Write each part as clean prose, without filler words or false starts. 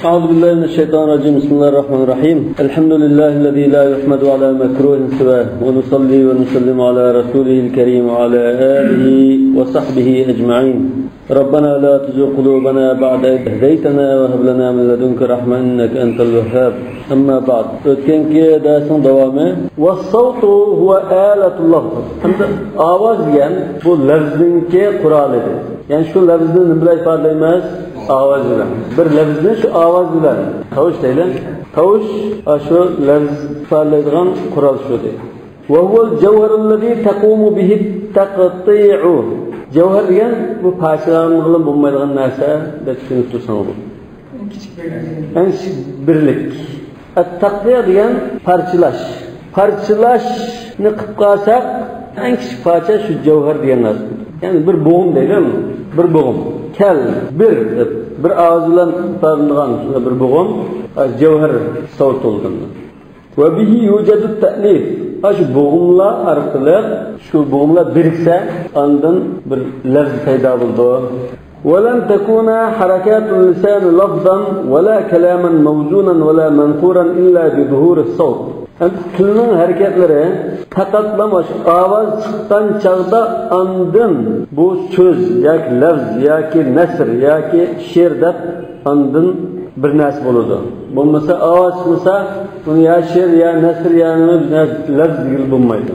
أعوذ بالله من الشيطان الرجيم. بسم الله الرحمن الرحيم. الحمد لله الذي لا يحمد على مكروه سواه، ونصلي ونسلم على رسوله الكريم وعلى آله وصحبه أجمعين. ربنا لا تزغ قلوبنا بعد إذ هديتنا وهب لنا من لدنك رحمة إنك أنت الوهاب. أما بعد، ötkenki dersin devamı. والصوت هو آلة اللفظ. Avaz diyen bu lafzinki kuralıdır. Yani şu lafzini ne bile ifade etmez? Avaz bilen. Bir lafzni şu avaz bilen. Tavuş deylen. Tavuş şu lafz ifade edilen kural şu değil. وهو الجوهر الذي تقوم به التقطيع. Cevher diyen bu parçalanmalı bulmayacağın narsa da düşünüp dursan olur. En küçük birlik. Taktiğe diyen parçalaş. Parçalaş ne kıpkasak en küçük parça şu cevher diyen narsa. Yani bir boğum değil mi? Bir boğum. Kel, bir ağzıyla tarınılan bir boğum cevher savut olduğunda. Ve bihi yucedu ta'lif. Şu boğumlar arkalık, şu boğumlar birikse andın bir lafz peyda buldu. وَلَنْ تَكُونَ حَرَكَاتُ اللِّسَانِ لَفْظًا وَلَا كَلَامًا مَوْزُونًا وَلَا مَنْثُورًا إِلَّا بِظُهُورِ الصَّوْتِ. Yani tülünün hareketleri takatlamaş, avaz çıktan çağda andın bu söz, yaki lafz, yaki nesr, yaki şiirde andın bir nasip olurdu. Bu mesela avaz çıkmasa bunu ya şiir, ya nesr, ya lafz gibi bulmaydı.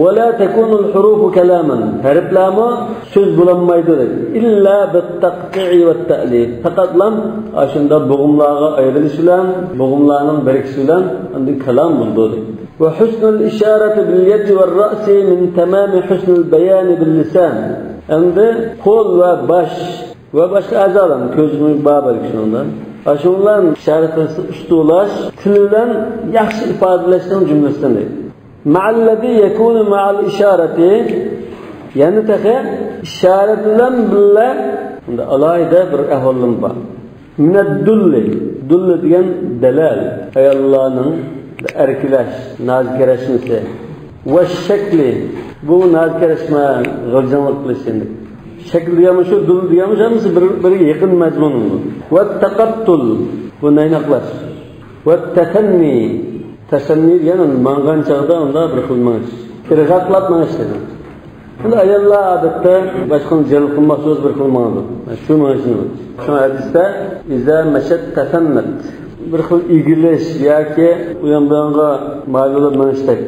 وَلَا تَكُونُ الْحُرُوفُ كَلَامًا. Harflama söz bulanmaydı. İlla بِالتَّقْطِعِ وَالتَّأْلِيفِ. Takatlam aşında boğumlarına ayrılışılan, boğumlarının birikişilen andın kalam buldu. وَحُسْنُ الْإِشَارَةِ بِالْيَدِّ وَالرَّأْسِ مِنْ تَمَامِ حُسْنُ الْبَيَانِ بِالْلِسَانِ. Andi kol ve baş ve başka azalan gözünü bağ birikişinden. Aşınların işaretisi üstü ulaş, tilinden yaxşı ifadeleştiğin cümlesinden değil. Ma'allezi yekunu ma'al işareti, yani tehe işaretinden bile alayda bir ehvallim var. Mined dulli, dulli diyen delal, ey Allah'ın erkileş, nazikereşmesi. Ve şekli, bu nazikereşme gılcanlık kılışındır. Şekil diyemiş, dul diyemiş, hemisi bir yakın mezmunundur. Ve tekattul, bu neynaklaş. Ve tetenni, tesenni diyen mangan çağda onda bir kılmanış. İrgatlatmanış dedim. Şimdi ayallah adette başkanın celil kılmak söz bir kılmanıdır. Şu manışını. Şu hadiste İzâ meşet tefennet. Bir kıl ilgileş, yaki uyandığında mali olur manıştık.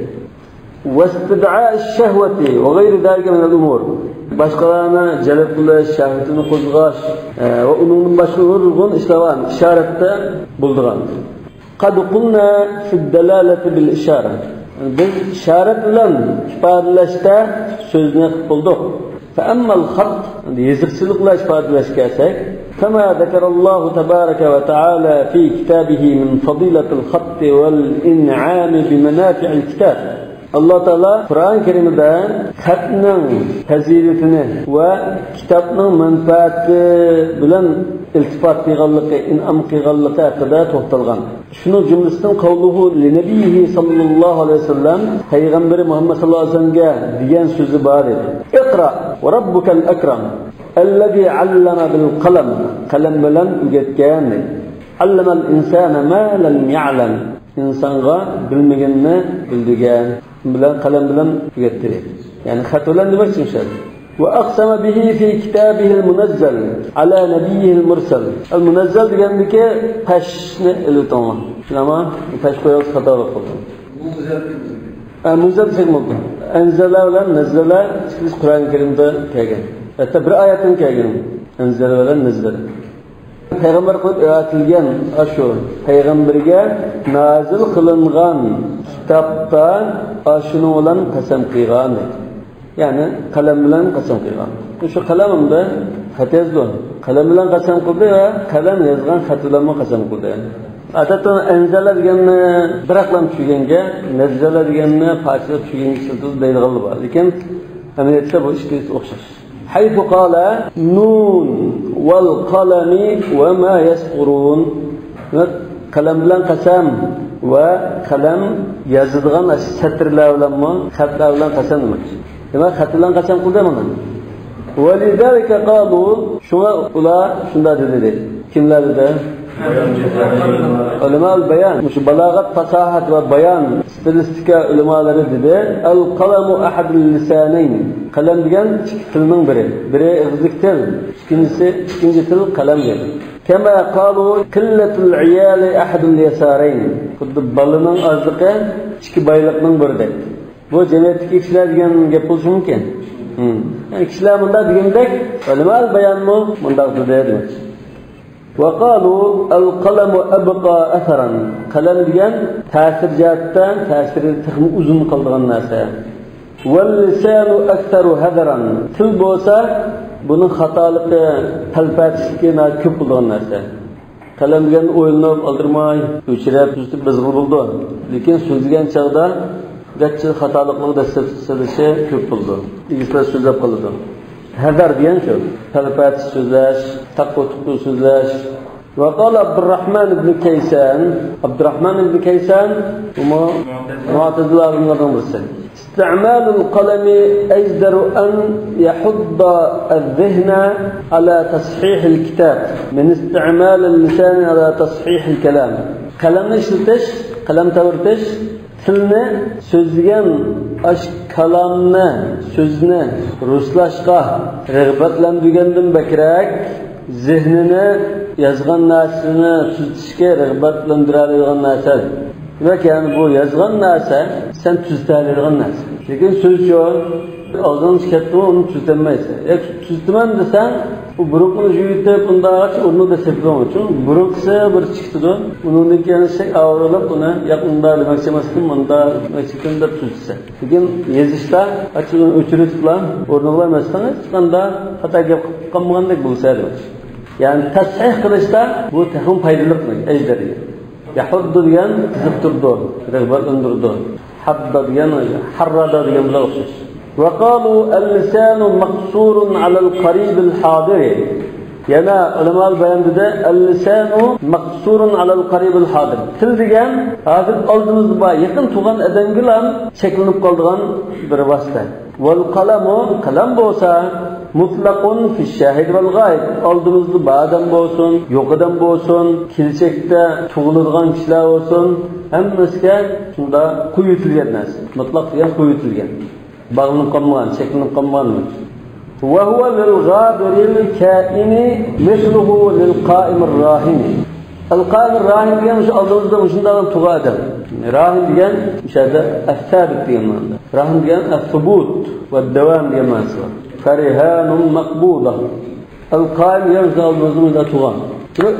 وَاسْتِدْعَاءِ الشَّهْوَةِ وَغَيْرِ ذَلِكَ مِنَ الْأُمُورِ. Başkalarına celil kılış, şehvetini kuzgaş ve onun başka uygun işlevan, işarette bulduran. قَدْ قُلْنَا فِي الدَّلَالَةِ بِالْإِشَارَةِ. Biz işaretle ifadeleşte sözüne bulduk. فَأَمَّا الْخَطْ, yazıkçılıkla ifadeleş gelsek, كما ذكر الله تبارك وتعالى في كتابه من فضيلة الخط والإنعام بمنافع الكتاب. Allah Teala Kur'an-ı Kerim'de hatның faziletini ve kitapның menfaati bilen iltifat qilganligi, in'am qilganligi haqida to'xtalgan. Shuni jumlasidan qavluhu li nabiyhi sallallohu alayhi vasallam, payg'ambari Muhammad sallallohu alayhi vasallamga degan so'zi bor edi. Iqra va rabbukal akram allazi 'allama bil qalam. Qalam bilan o'rgatgan. 'Allamal insana ma lam ya'lam. İnsanga bilmegenini bildigen bilen kalem bilen öğrettirir. Yani xat bilen demek için şey. Ve aqsama bihi fi kitabihil munazzal ala nabiyihil mursal. El munazzal degandiki peşni ilitama. Ama peş koyup hata oldu. Munazzal şey oldu. Enzala bilen nazzala biz Kur'an-ı Kerim'de kelgan. Hatta bir ayetin kelgan. Enzala bilen nazzala. Peygamber öğretilgen aşu peygamberge nazil kılıngan kitapta aşunu olan kasem kıygan. Yani kalem bilen kasem kıygan. Şu kalemimde xat yazdı. Kalem bilen kasem kıldı ve kalem yazgan xatlarımı kasem kıldı. Atatın enzala deganni biraqlam tushganga, nazzala deganni parchalab tushganga siltib deyilg'anli bor. Lekin amaliyotda bu ishga o'xshash. حيث قال نون والقلم وما يسطرون. Kalem bilen kasem ve kalem yazıdığan satırlar bilenmi, xatlar bilen kasem demek. Demek xat bilen kasem kıldı mı? وَلِذَلِكَ قَالُوا. Şuna ular şunda dedi. Kimler dedi? Ulema bayan, şu balagat, fasahat ve bayan stilistika ulemaları dedi. El kalamu ahadul lisanayn. Kalam degan tilning biri. Biri ig'zik til, ikinci til kalam dedi. Kema qalu qillatul iyali ahadul yasarayn. Xuddi balaning azliqi ikki bayliqning biri dedi. Bu jamiyatdagi kishilar degan gap bo'lishi mumkin. Yani kishilar bunda degandek, ulama bayanmi bunda dedi. وقالوا القلم أبقى أثرا قلم ديان تأثير جاتا تأثير تخم أزن قلدغن ناسا واللسان أكثر هذرا تل بوسا bunun xatalıqı talfatishlikina ko'p bo'lgan narsa. Qalam degan o'yinib oldirmay, o'chirib, tuzitib bizg'ir bo'ldi. Lekin so'zlagan chaqda gachchi xatolikning dastlabkisi ko'p bo'ldi. Igizlar so'zlab qoldi. Hazar degan shu. Talfatish so'zlash, taqwa so'zlash. وقال عبد الرحمن بن كيسان معتزلة بالمرسل استعمال القلم أجدر أن يحض الذهن على تصحيح الكتاب من استعمال اللسان على تصحيح الكلام. قلم işletiş, قلم تورتش tilni so'zlagan kalamni so'zni ruslashga rag'batlantirgandan bakrak zihnini yozgan narsani tuzitishga rag'batlantiradigan narsa. Demak, yani bu yozgan narsa sen tuzitadigan narsa. Lekin so'z yo'q, og'zing chiqadi, uni tuzitmaysan. Tuzitaman desang, bu buruqni yutib, undaq o'rnida sepgan uchun buruqsi bir chiqdi, uni kelishak avrilib, uni yaqinda demoqchi emasdim, bunda chiqinda tuzitsa. Lekin yezishda achig'ini o'chirib bilan o'rniga emasdan chiqanda xato gap qilmagandek bo'lsa edi. Yani tasih qilishda bu tahim foydaliqmi ajdari. Yahuddu degan tizib turdi, rag'batlantirdi. Hadda degan harrada degan bilan o'xshash. وقالوا اللسان مقصور على القريب الحاضر. yana ulamo bayon dedi, al-lisanu maqsurun alal qaribil hadir. Til degan hozir oldimizda bor yaqin turgan odamga bilan cheklanib qolgan bir vosita. Wal qalamu qalam bo'lsa mutlaqun fi shahid wal g'ayb. Oldimizda bor odam bo'lsin, yo'q odam bo'lsin, kelajakda tug'iladigan kishilar bo'lsin, hammasiga shunda qo'yitilgan narsa. Mutlaq degan qo'yitilgan. Bağlanıp kalmayan, çekilinip kalmayan. وَهُوَ لِلْغَابِرِ الْكَائِنِ مِثْلُهُ لِلْقَائِمِ الرَّاهِنِ. الْقَائِمِ الرَّاهِنِ diyen şu aldığımızda uçundan tuğa adam. Rahin diyen müşahede el-sabit diyen manada. Rahin diyen el-thubut ve devam diyen manası var. فَرِهَانٌ مَقْبُودًا. El-qaim diyen şu aldığımızda tuğa.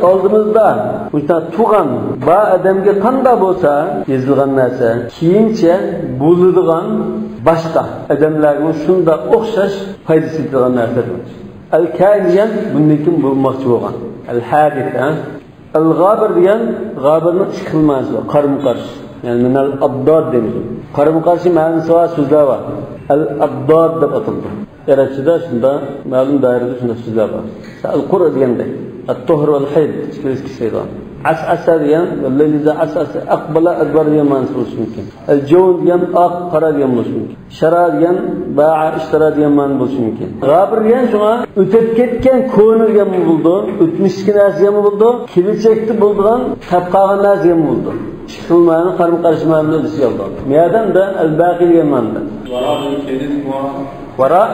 Aldığımızda uçundan tuğan ba adamga qanda bo'lsa yazılgan narsa keyincha bo'ladigan boshqa odamlarga shunda o'xshash foydasi yetadigan narsadir. Al-kain degan bundan kim bo'lmoqchi bo'lgan. Al-hadith, al-g'abir degan g'abirning ish qilmasi bor, qarama-qarshi. Ya'ni minal abdod deymiz. Qarama-qarshi ma'nosi va so'zlar bor. Al-abdod deb ataladi. Arabchada shunda ma'lum doirada shunda so'zlar bor. Al-qur deganda الطهر والحيض تشكيل الشيطان. عسعس ديان والليل إذا عسعس أقبل أدبر ديان ما نسوش ممكن. الجون ديان قرا ديان مش ممكن. شرا ديان باع اشترى ديان ما نبوش ممكن. غابر ديان شما ötepketken konu diyan mı buldu? Ötmüşki naz diyan mı buldu? Kilicekti bulduğun tapkağın naz diyan mı buldu? Çıkılmayanın karım karışmayanın ödüsü yoldu. Miyadan da el-baqi diyan mandı. وراء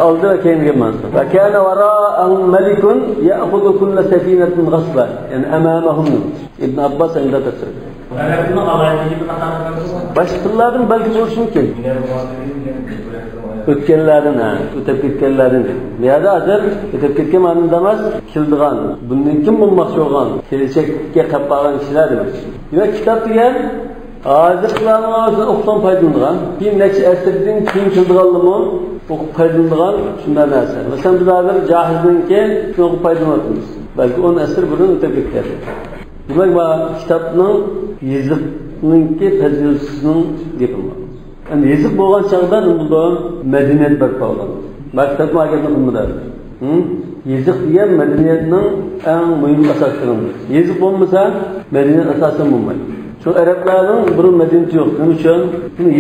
أولد كين جمان فكان وراءهم ملك يأخذ كل سفينة غصبا يعني أمامهم ابن عباس عند تفسير. Başkalarının belki buluşu mümkün. Ötkenlerden ötep ketkenlerden. Niyada hazır ötep ketken manın demez kildiğan. Bundan kim bulmakçı olgan? Gelecekке kapağın kişiler demek. Demek kitap diyen Azıqlarına oxsan paydalanğan, bir neçə əsrdən keyin kildiğanlımı oxup paydalanğan şundan narsa. Məsələn biz hazır cahildən oxup paydalanırıq. Belki 10 əsr burun ötəb ketdi. Demək bu kitabның yazıqnınki fəziləsinin dedim. Yəni yazıq bolğan çağda bu mədəniyyət bərpa oldu. Məktəb məqamında qımdadır. Yazıq degan mədəniyyətin ən mühim əsaslarıdır. Yazıq olmasa mədəniyyət əsasən olmayır. Şu Arapların bir medeniyeti yok. Bunun için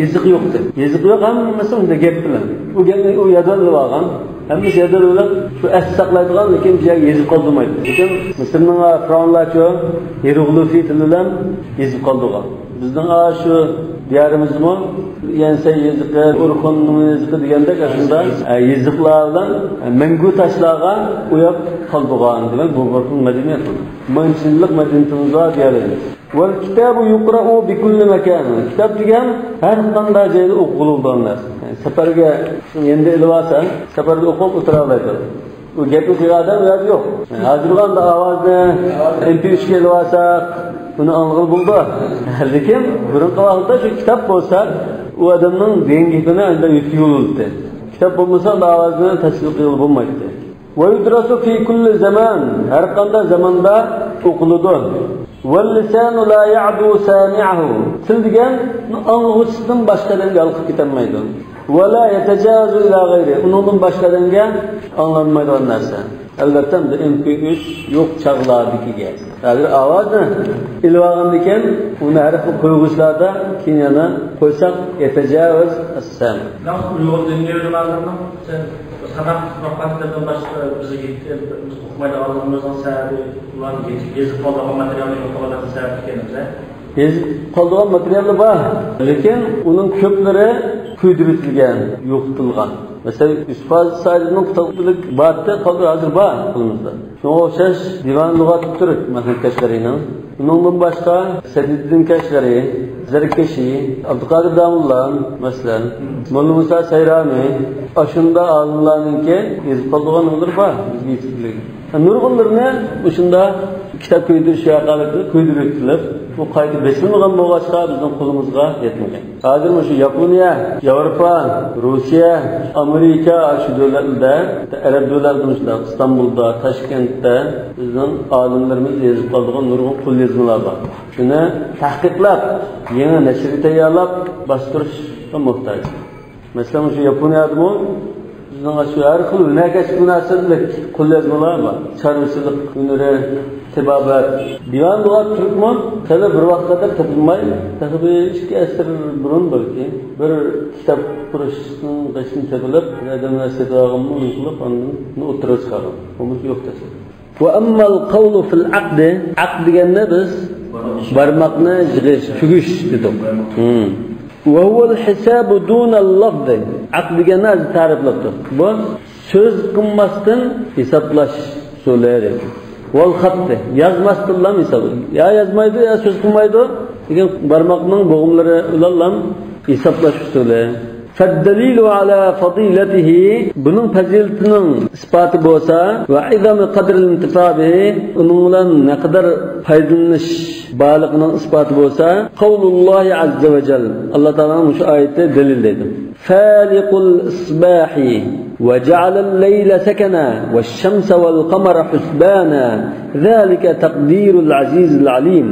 yazık yoktu. Yazık yok ama mesela da gap bilen. O gapni o yadan olgan. Hamma yerda ular shu as saqlaydigan lekin joyga yezib qoldirmaydi. Lekin Misrning Qur'onlarcha hieroglifi tili bilan yezib qoldirgan. Bizning shu diyarimizmi yense yeziqi, urxun yeziqi degandek aslında yeziqlar bilan mangu taşlarga uyab qoldirgan. Demak bu bir madaniyat. Manchillik madaniyatimizga deyiladi. Wal kitabu yuqra'u bi kulli makan. Kitap degan har qanday joyda o'qiladigan narsa. Safarga endi ilvasa, safarda o'qib o'tira oladi. U gapni qiladigan vaqt yo'q. Hozirganda ovozni MP3 ga ilvasa buni anglab bo'ldi. Lekin burunqi vaqtda shu kitob bo'lsa, u odamning dengigini unda yutildi. Kitob bo'lmasa ovozni tasdiq qilib bo'lmaydi. Wa yudrasu fi kulli zaman. Har qanday zamanda o'qiladi. Wal lisanu la ya'du sami'ahu. Til degan anglag'uchidan boshqadan yolqib ketolmaydi. Va la yatajawazu ila ghayri. Undan boshqadanga anglanmaydigan narsa. Albatta MP3 yo'q chaqlardikiga. Agar ovozni ilvag'an ekan, uni har xil qo'yg'ichlarda keyin yana qo'ysak yetajavuz as-sam. Uyg'ur dinleyicilerinin sanat propagandadan başka bize okumayla aldığımızdan sebebi ulan gezip kaldığım materyalini okumadan sebebi kendimize. Gezip kaldığım materyali var. Lekin onun köpleri köydürütülgen, yo'qtilgan. Mesela Üsfaz Said'nin kitapçılık battı kaldı hazır var kılımızda. Şuna o'xshash divan lug'at turk mesela Keşgari'nin. Bundan başka Sediddin Keşgari, Zarkeşi, Abdülkadir Damulla mesela, Molla Musa Sayrami, aşında alimlarınki yazıp kaldığan olur var bizge yetiştirildi. Nurg'unlarni o'shunda kitob ko'ydirish yoqalari ko'ydirilib, bu qayta besilmagan bo'lg'achqa bizning qo'limizga yetmagan. Hozir shu Yaponiya, Yevropa, Rossiya, Amerika shu davlatlarda, arab davlatlarida, Istanbulda, Toshkentda bizning olimlarimiz yozib qolgan nurg'un qo'lyozmalar bor. Shuni tahqiqlab, yangi nashr tayyorlab bostirishga muhtoj. Masalan, shu Yaponiyadami bizning shu har xil nakash munosabatlik qo'lyozmalar bor. Chorvachilik hunari, tibobat, divan lug'at turkmi hali bir vaqtda topilmay, taxminan 2 asr burun balki bir kitob qurishning qishni topilib, odamlar setag'imni qilib, uni o'tirib chiqardi. Bu yo'q tasir. Wa amma al-qawlu fil aqd, aqd deganni biz barmoqni yig'ish, tugish dedik. Wa huwa al-hisab duna al-lafz. Aqd deganni ta'riflabdi. Bu so'z qilmasdan hisoblash so'zlari. Wal xatt yazmasdan lam hisobı. Ya yazmaydi ya so'z qilmaydi. Lekin barmoqning bo'g'imlari bilan hisoblash usuli. فالدليل على فضيلته bunun faziletinin ispatı bo'lsa va izami qadr al-intifa bihi undan ne kadar faydalanış balıqının ispatı bo'lsa qavlullohi azza va jall Allah Taola'nın şu ayette delil dedi. Faliqul isbahi ve ja'alal leyla sakana veş-şemse vel-qamara husbana zalika taqdirul azizil alim.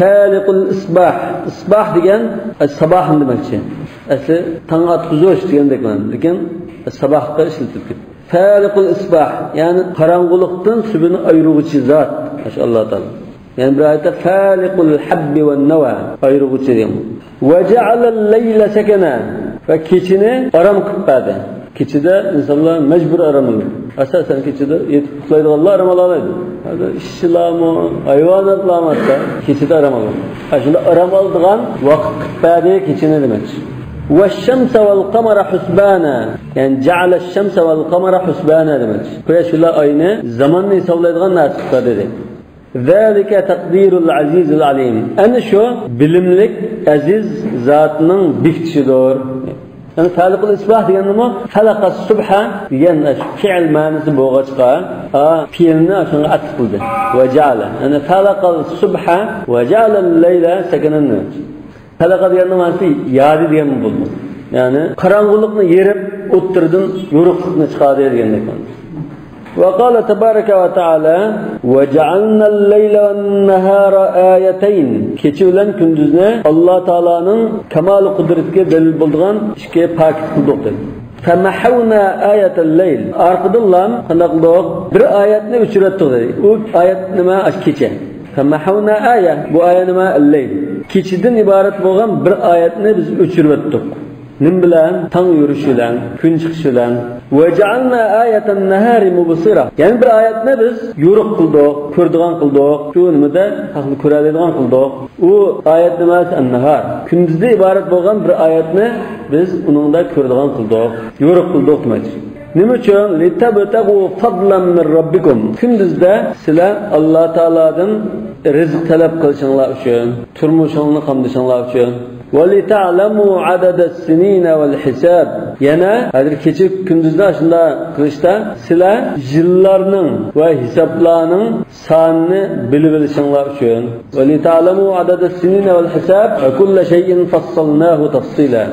Faliqul isbah. Isbah degan sabah demekçi. Asli tong atqizish degandek mana. Lekin sabahga ishlatilib. Faliqul isbah, ya'ni qorong'ulikdan subini ayiruvchi zot. Mashalloh taolo. Yani bir ayette faliqul habbi ven nawa ayiruvchi degan. Va ja'alal layla sakana. Va kechini aram qilib berdi. Kechida insonlar majbur aram oladi. Asosan kechida yetib uxlaydiganlar aram oladi. Hozir ishchilarmi, hayvonotlarmi hatta kechida aram oladi. Shunda aram oladigan vaqt qilib berdi kechini demakchi. والشمس والقمر حسبانا yani جعل الشمس والقمر حسبانا demek. Quyosh va oyni zamanni hisoblaydigan narsa dedi. Zalika taqdirul azizul alim. Ana shu bilimlik aziz zotning bektishidir. Yani faliqul isbah degani nima? Falaqa subha degan fi'l ma'nosi bo'lg'achqa, fi'lni shunga atf qildi. Va ja'ala. Yani falaqal subha va ja'ala al-layla sakanan. Falaqa deganning ma'nosi yadi degan bo'ldi. Ya'ni qorong'ulikni yerib, o'ttirdan yo'riqlikni chiqardi degandek. Va qala tabaraka va taala va ja'alna al-layla wan-nahara ayatayn. Kecha bilan kunduzni Alloh taolaning kamol qudratiga dalil bo'lgan ikki paket qildik dedi. Famahawna ayatal-layl. Arqadan qanday qildik? Bir oyatni o'chirdik dedi. U oyat nima? Kecha. Famahawna aya. Bu oyat nima? Al-layl. Kechidan iborat bo'lgan bir oyatni biz o'chirib o'tdik. nim bilan? Tang yurishi bilan, kun chiqishi bilan. Wa ja'alna ayatan nahari mubsira. Yani bir oyatni biz yo'riq qildik, ko'radigan qildik. Shu nimada haqni ko'radigan qildik. U oyat nimasi? An-nahar. Kunduzda iborat bo'lgan bir oyatni biz uningda ko'radigan qildik, yo'riq qildik demoqchi. Nima uchun? Litabtagu fadlan min robbikum. Kunduzda sizlar Alloh taoladan rizq talab qilishinglar uchun, turmushingni qamdishinglar uchun. Va lita'lamu adada as-sinina wal hisab. Yana hozir kecha kunduzda shunda qilishda sizlar yillarning va hisoblarning sonini bilib olishinglar uchun. Va lita'lamu adada as-sinina wal hisab va kull shay'in fassalnahu tafsila.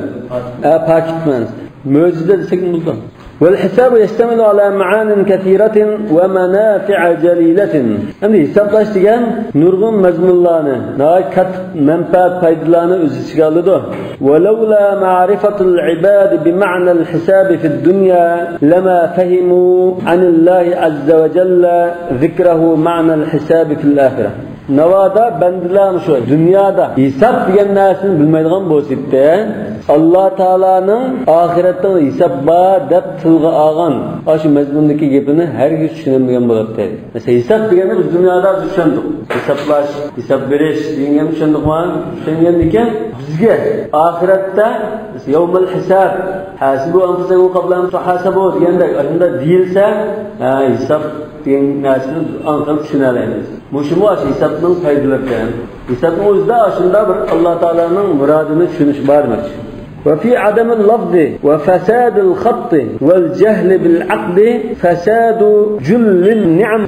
Pakitman. Mo'jiza desek bo'ldi. والحساب يشتمل على معان كثيرة ومنافع جليلة. يعني حسابلاش degan nurg'un mazmunlarni, kat manfaat foydalarni o'z ichiga oladi. ولولا معرفة العباد بمعنى الحساب في الدنيا لما فهموا عن الله عز وجل ذكره معنى الحساب في الآخرة. Navada bandilar shu dunyoda hisob degan narsani bilmaydigan bo'lsa-da, Alloh taolaning oxiratda hisob bor deb tilga olgan shu mazmundagi gapini hargiz tushunmagan bo'ladi. Masalan, hisob degani biz dunyoda tushundik. Hisoblash, hisob berish degan tushundikmi? Tushungan ekan, bizga oxiratda yawmul hisob, hasibu anfusakum qabla an tuhasabu deganda unda deyilsa, hisob degan narsani aniq tushunamiz. Mushmu hisobning foydalaridan. Hisobning o'zida shunda bir Alloh taolaning murodini tushunish bormi? وفي عدم اللفظ وفساد الخط والجهل بالعقد فساد جل النعم.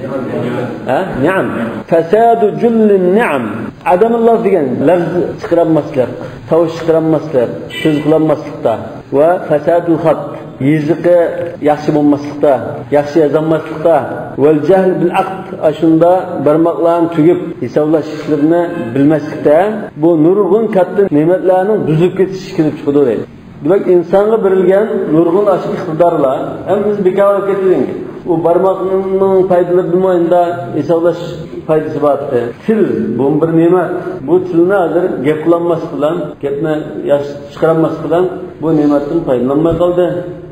نعم. فساد جل النعم. عدم اللفظ degan lafz chiqarmaslik, tovush chiqarmaslik, so'z qilinmaslikda va fasadul xat yiziqi yaxshi bo'lmaslikda, yaxshi yozolmaslikda, val jahl bil aqd ashunda barmoqlarni tugib hisoblash ishlarini bilmaslikda bu nurg'un katta ne'matlarning buzib ketishi kelib chiqadi deydi. Demak, insonga berilgan nurg'un ashq iqtidorlar ham biz bekor ketdik. U barmoqning foydalari bilmayında hisoblash foydasi bor. Til bu bir ne'mat. Bu tilni hozir gap qilinmas bilan, gapni yaxshi chiqarmas bilan bu ne'matdan foydalanmay qoldi.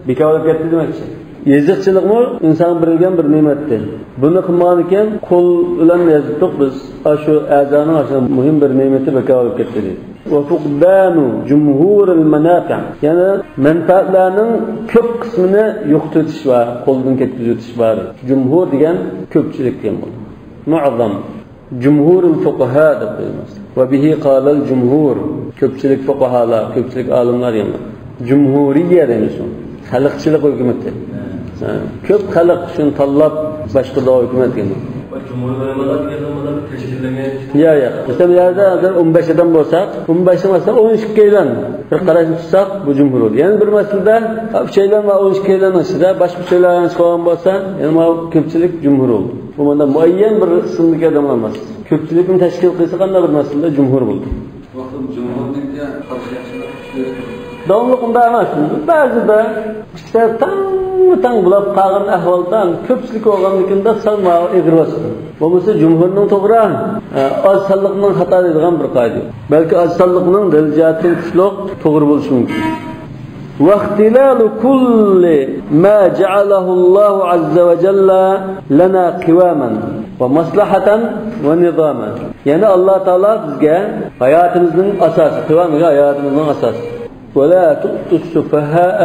Bekor ketdi demakchi. Yeziqchilikmi inson berilgan bir ne'matdir. Buni qilmagan ekan, qo'l bilan yozdik biz. Shu a'zoning shu muhim bir ne'mati bekor ketdi. Va fuqdanu jumhurul manafi'. Ya'ni manfaatlarning ko'p qismini yo'qotish va qo'ldan ketkizib var. Jumhur degan ko'pchilik degan bo'ladi. Muazzam jumhurul fuqaha deb qo'yamiz. Va bihi qala al jumhur. Ko'pchilik fuqahalar, ko'pchilik olimlar yana. Jumhuriyya deymiz. Xalqchilik hukumati. Ko'p xalq shuni tanlab boshqa hukumat keldi. Ya. Mesela 15 adam bo'lsak, 15 emas, 12 keylan bir qarashni tutsak, bu jumhur bo'ladi. Ya'ni bir masalada şeyler va 12 keylan ichida boshqa şeylarni chiqargan bo'lsa, ya'ni bu ko'pchilik jumhur bo'ldi. Bu menda muayyan bir sinfga odamlar emas. Ko'pchilikni tashkil qilsa qanday bir masalada jumhur bo'ldi. Vaqtim jumhurlikka qarshi davomli qilda emas. Ba'zida ikkita tang bulab qolgan ahvoldan ko'pchilik bo'lganligida salma egirvasdi. Bo'lmasa jumhurning to'g'ri, oz sonliqning xato deydigan bir qoida. Balki oz sonliqning darajati kuchliq to'g'ri bo'lishi mumkin. واختلال كل ما جعله الله عز وجل لنا قواما ومصلحة ونظاما. Yani Allah Teala bizge hayatımızın asası, kıvamıyla hayatımızın asası. ولا تؤتوا السفهاء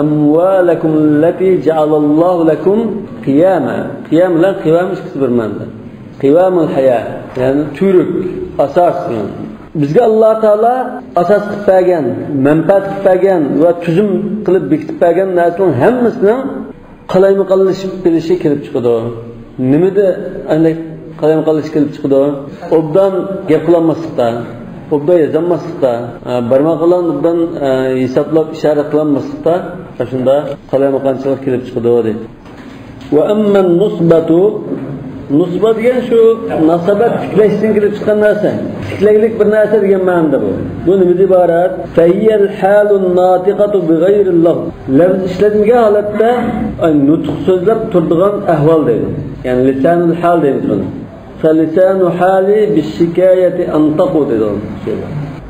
أموالكم التي جعل الله لكم قياما. قيام لا قيام مش كسر مانده. قيام الحياة يعني türk asas yani. Bizga Alloh taolo asos qilib bergan, manfaat qilib bergan va tuzum qilib bekitib bergan narsaning hammasini qalaymiqallashib bilishi kelib chiqadi. Nimada anday qalaymiqallash kelib chiqadi? Obdan gap qilinmaslikda, obda yozilmaslikda, barmoqlar obdan hisoblab ishorat qilinmaslikda, shunda qalaymiqanchilik kelib chiqadi deydi. Va amma nusbatu nusba degan shu nasabat tiklashdan kelib chiqqan narsa. Tiklaylik bir narsa degan ma'noda bu. Bu nima iborat? Fayyal halun natiqatu bighayri lafz. Lafz ishlatilgan holatda nutq so'zlab turadigan ahvol deydi. Ya'ni lisanul hal deydi buni. Fa lisanu hali bishikayati antaqu deydi.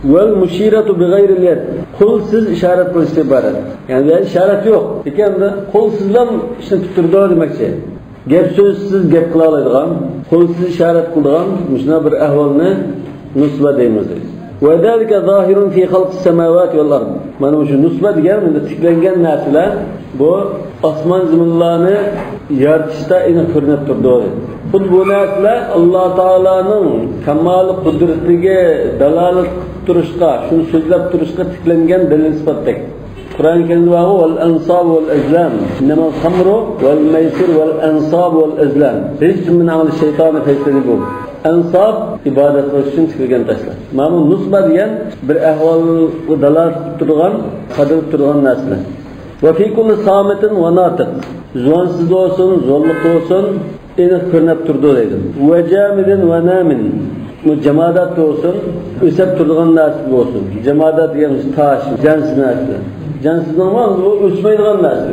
Vel müşiratu bi gayril yed. Qo'lsiz ishorat qilishga iborat. Ya'ni ishorat yo'q. Ekanda qo'lsizdan ishni tuturdi demoqchi. Gap so'zsiz gap qila oladigan, qo'lsiz ishorat qiladigan shuna bir ahvolni nusba deymiz. Wa zalika zahirun fi xalqis samawati vel ard. Mana shu nusba degan bunda tiklangan narsalar bu osmon zaminlarni yaratishda aniq ko'rinib turdi. Bu narsalar Alloh taolaning kamal qudratiga dalolat turishga, shuni so'zlab turishga tiklangan dalil sifatida. Qur'on karimda val ansab val azlam, innamal khamru val maysir val ansab val azlam. Rizq min amal shaytoni faytanibu. Ansab ibodat uchun tikilgan tashlar. Mana nusba degan bir ahvolga dalolat turgan, qadr turgan narsalar. Va fi kulli samitin va natiq. Zuvansiz olsun, zo'rliq olsun, aniq ko'rinib turdi deydi. Va jamidin va namin. Bu cemaat olsun, o'sib turgan narsa olsun. Cemaat degan tosh, jansiz narsa. Jansiz nomaz bu o'smaydigan narsa.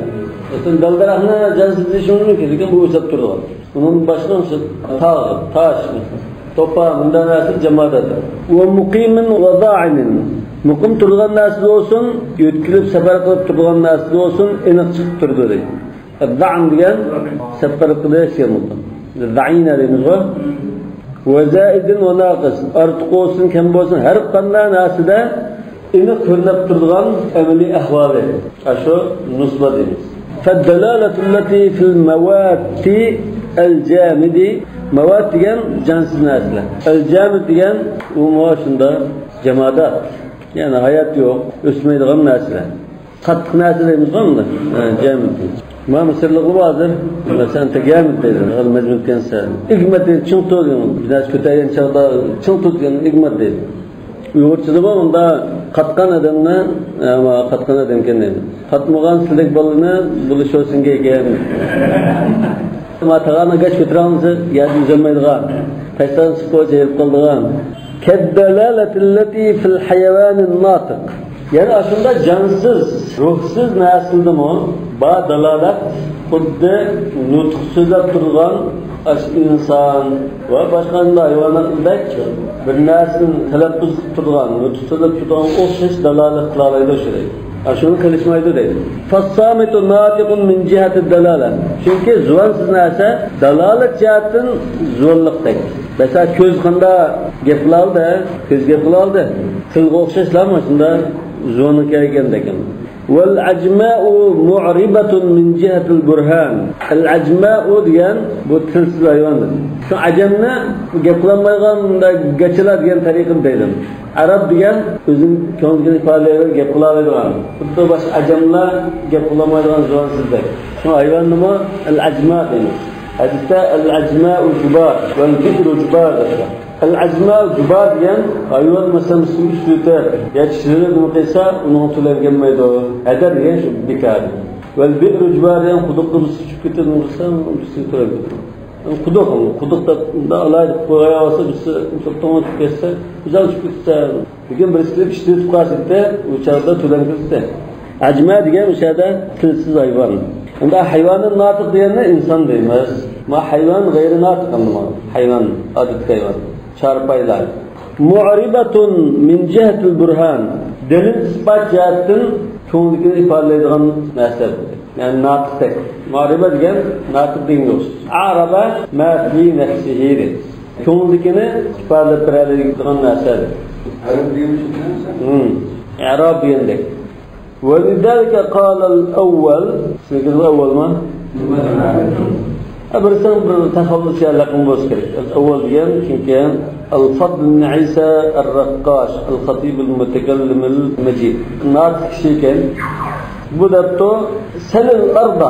O'tin daldarahni jansiz deyishimiz mumkin, lekin bu o'sib turgan. Bunun boshqa tosh, topa, bundan narsa cemaat. Va muqimin va da'inin. Muqim turgan narsa olsun, yo'tkilib safar qilib turgan narsa olsun, aniq chiqib turdi deydi. Da'in degan safar qilish muqim. Da'ina deymiz va zaidin va naqis. Ortiq olsun, kam bo'lsin, har qanday narsada aniq ko'rinib turgan amaliy ahvoli. Shu nusba deymiz. Fad-dalalatu allati fil mawati al-jamidi. Mawat degan jansiz narsalar. Al-jamid degan u shunda jamoat. Yani hayat yok, o'smaydigan narsalar. Qattiq narsa deymiz bunda. Jamid. Ma Misrlik bazı mesela jamid deydi. Al majmud kansa. Igmat deydi, ching to'g'ri. Biraz ko'targan chaqda ching tutgan igmat deydi. Uyg'urchada bu unda qatqan odamni, ama qatqan odam ekan deydi. Qatmagan sildik bolani bulishoosinga ekan. Matag'ani gach ko'taramiz, yadi uzolmaydigan. Tashdan chiqib o'chib qoldigan. Keddalalati allati fil hayavanin natiq. Yani aslında cansız, ruhsuz narsildimi? Ba dalalat xuddi nutqsizlab turgan inson va boshqa hayvonotdek bir narsani talaffuz qilib turgan, nutqsizlab turgan o'xshash dalolat qila oladi shunday. Shuni qilishmaydi deydi. Fasamitu natiqun min jihati dalala. Chunki zuvansiz narsa dalolat jihatdan zo'rliqdek. Mesela ko'z qanda gap qiladi, ko'z gap qiladi. Tilga o'xshashlarmi shunda zo'rni kelgandekan. Wal ajma'u mu'ribatun min jihatil burhan. Al ajma'u degan bu tilsiz hayvondir. Shu ajamni gap qilmaydigan gachalar degan tariqim deydi. Arab degan o'zining ko'ngilini ifodalaydigan gap qiladigan. Xuddi boshqa ajamlar gap qilmaydigan zo'rsizdir. Shu hayvon nima? Al ajma' deymiz. Hadisda al ajma'u jubar wal bidru jubar. Al ajma' jubar degan hayvon masalan suyuqda yetishtirib qo'ysa, uni to'langanmaydi. Hadar degan shu bekar. Wal bidru jubar degan quduqda suchib ketadi, bo'lsa, uni to'lanmaydi. Quduqda alaydi qo'yasa, biz to'xtamay ketsa, uzal chiqib ketsa, lekin birisi ishtirib qolsa, o'chada to'lanib ketsa. Ajma' degan o'shada tilsiz hayvon. Unda hayvonning notiq degani inson deymiz. Ma hayvon g'ayri notiq nima? Hayvon, odatda hayvon. Çarpaylar. Mu'ribatun min jihatil burhan. Delil ispat jihatdan ko'ngilni ifodalaydigan narsa. Yani natiq. Mu'riba degan natiq degan. Araba ma fi nafsihi. Ko'ngilni ifodalab beradigan narsa. Arab deymiz. Arab degandek. ولذلك قال الأول سيقول الأول ما أبرسان بالتخلص يعلقون بوسكري الأول كان الفضل بن عيسى الرقاش الخطيب المتكلم المجيد ناطق شيء كان بدأتو سل الأرض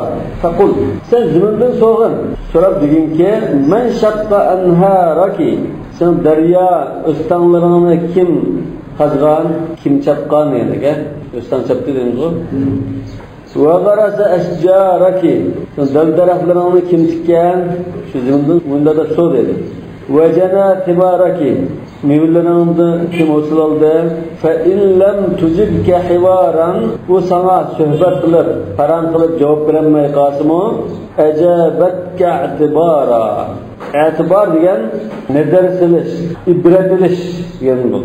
فقل سن زمندن صغن سراب دقين كان من شق أنهارك سن دريا استنلرنا كم Qazgan, kim chapqan endi-ga? O'stan chapdi deymiz ku. Va qarasa ashjaraki. Dal-daraxtlarni kim tikkan? Shu zimdan bunda da so dedi. Va jana tibaraki. Mevlalarni kim o'siloldi? Fa in lam tujibka hiwaran, u sana suhbat qilib, qaran qilib javob bermay qolsimi, ajabatka i'tibara. E'tibor degan nazar silish, ibrat qilish degan bu.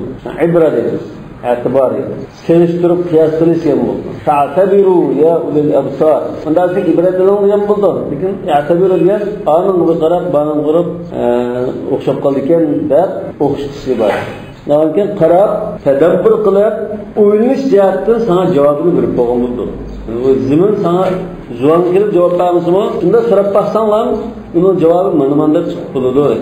Ibrat deymiz. Etibar yani. Seliştirip kıyas kılışken buldu. Ta'tabiru ya ulil absar. Ondan sonra ibretlerin uyan buldu. Lekin ta'tabiru diye anın bir karab, banın kurup okşap kalırken de okşatışı var. Lakin qarab, tadabbur qilib, o'ylash jihatdan sana javobini berib qo'ygan bo'ldi. Zimin sana javob kelib javob bermasmi? Shunda so'rab baxsanlar, uning javobi mana chiqib bo'ladi.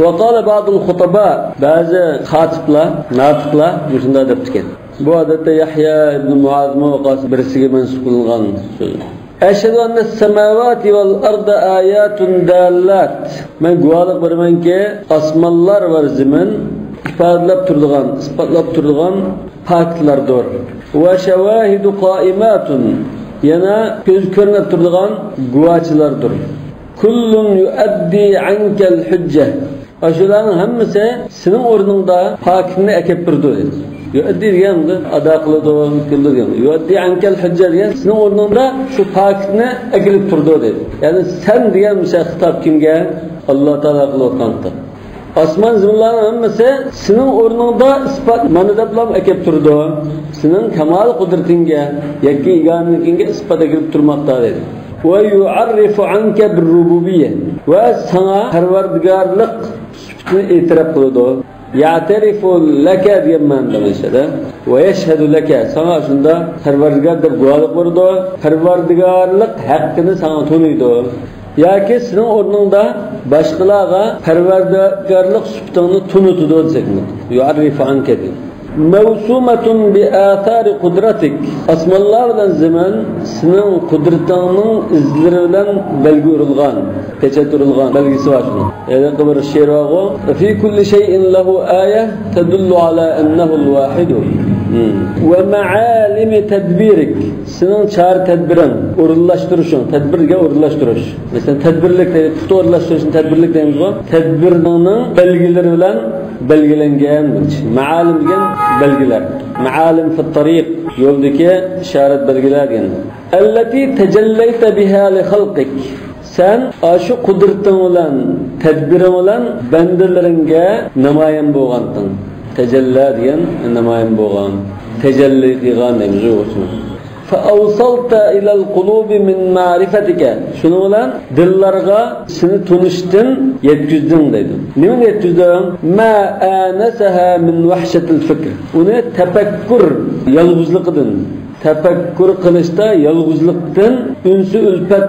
Va qala ba'dul xutaba, ba'zi xatiblar, natiqlar shunda deb ekan. Bu odatda Yahya ibn Muazmo vaqasi birisiga mansub qilingan so'z. Ashhadu anna as-samawati wal arda ayatun dallat. Men guvohlik beramanki, osmonlar va zimin ifadalab turadigan, isbotlab turadigan faktlardir. Va shawahidu qaimatun, yana ko'z ko'rinib turadigan guvohchilardir. Kullun yuaddi anka al-hujja. Ashularning hammasi sening o'rningda faktni akib turdi. Yuaddi deganda ado qiladi, qiladi. Yuaddi anka al-hujja degan sening o'rningda shu faktni akilib turdi dedi. Ya'ni sen degan xitob kimga? Alloh taolo qilayotgan. Osmon ziminlarning hammasi sening o'rningda isbot manidablam akib turdi. Sening kamal qudratingga, yoki eganligingga isbot akib turmoqda dedi. Va yu'arrifu anka bir-rububiyyah. Va sana parvardigorlik sifatini e'tirof qiladi. Ya'tarifu laka degan ma'noda bo'lsa-da, va yashhadu laka, sana shunda parvardigor deb guvohlik berdi. Parvardigorlik haqqini sana tunuydi. Yoki sening o'rningda boshqalarga parvardigorlik sifatini tunutdi desakmi, yu'arrifu anka. Mavsumatun bi athari qudratik. Osmonlar bilan zimin sening qudratingning izlari bilan belgi urilgan, pechat urilgan belgisi var shuni. Endi bir she'r bor. Fi kulli shay'in lahu aya tadullu ala annahu al-wahid. Ve ma'alim tedbirik. Senin çağır tedbirin, uğurlaştırışın, tedbirge uğurlaştırış. Mesela tedbirlik deyip, tutu uğurlaştırışın tedbirlik deyimiz var. Tedbirinin belgeleri bilen belgelengen ma'alim degen belgeler. Ma'alim fi tariq, yoldaki işaret belgeler yani. Allati tecellayta biha li halqik. Sen aşı kudretin olan, tedbirin olan bendeleringe namayan boğandın. Tecelli diyen namayan boğan. Tecelli diyen mevzu olsun. فَاَوْصَلْتَ اِلَى الْقُلُوبِ مِنْ مَعْرِفَتِكَ. Şunu olan dillarga seni tunuştun, yetküzdün dedi. Neyin yetküzdün? مَا آنَسَهَا مِنْ وَحْشَةِ الْفِكْرِ. Onu tefekkür, yalgızlıkıdın. Tefekkür kılışta yalgızlıktan ünsü ülpet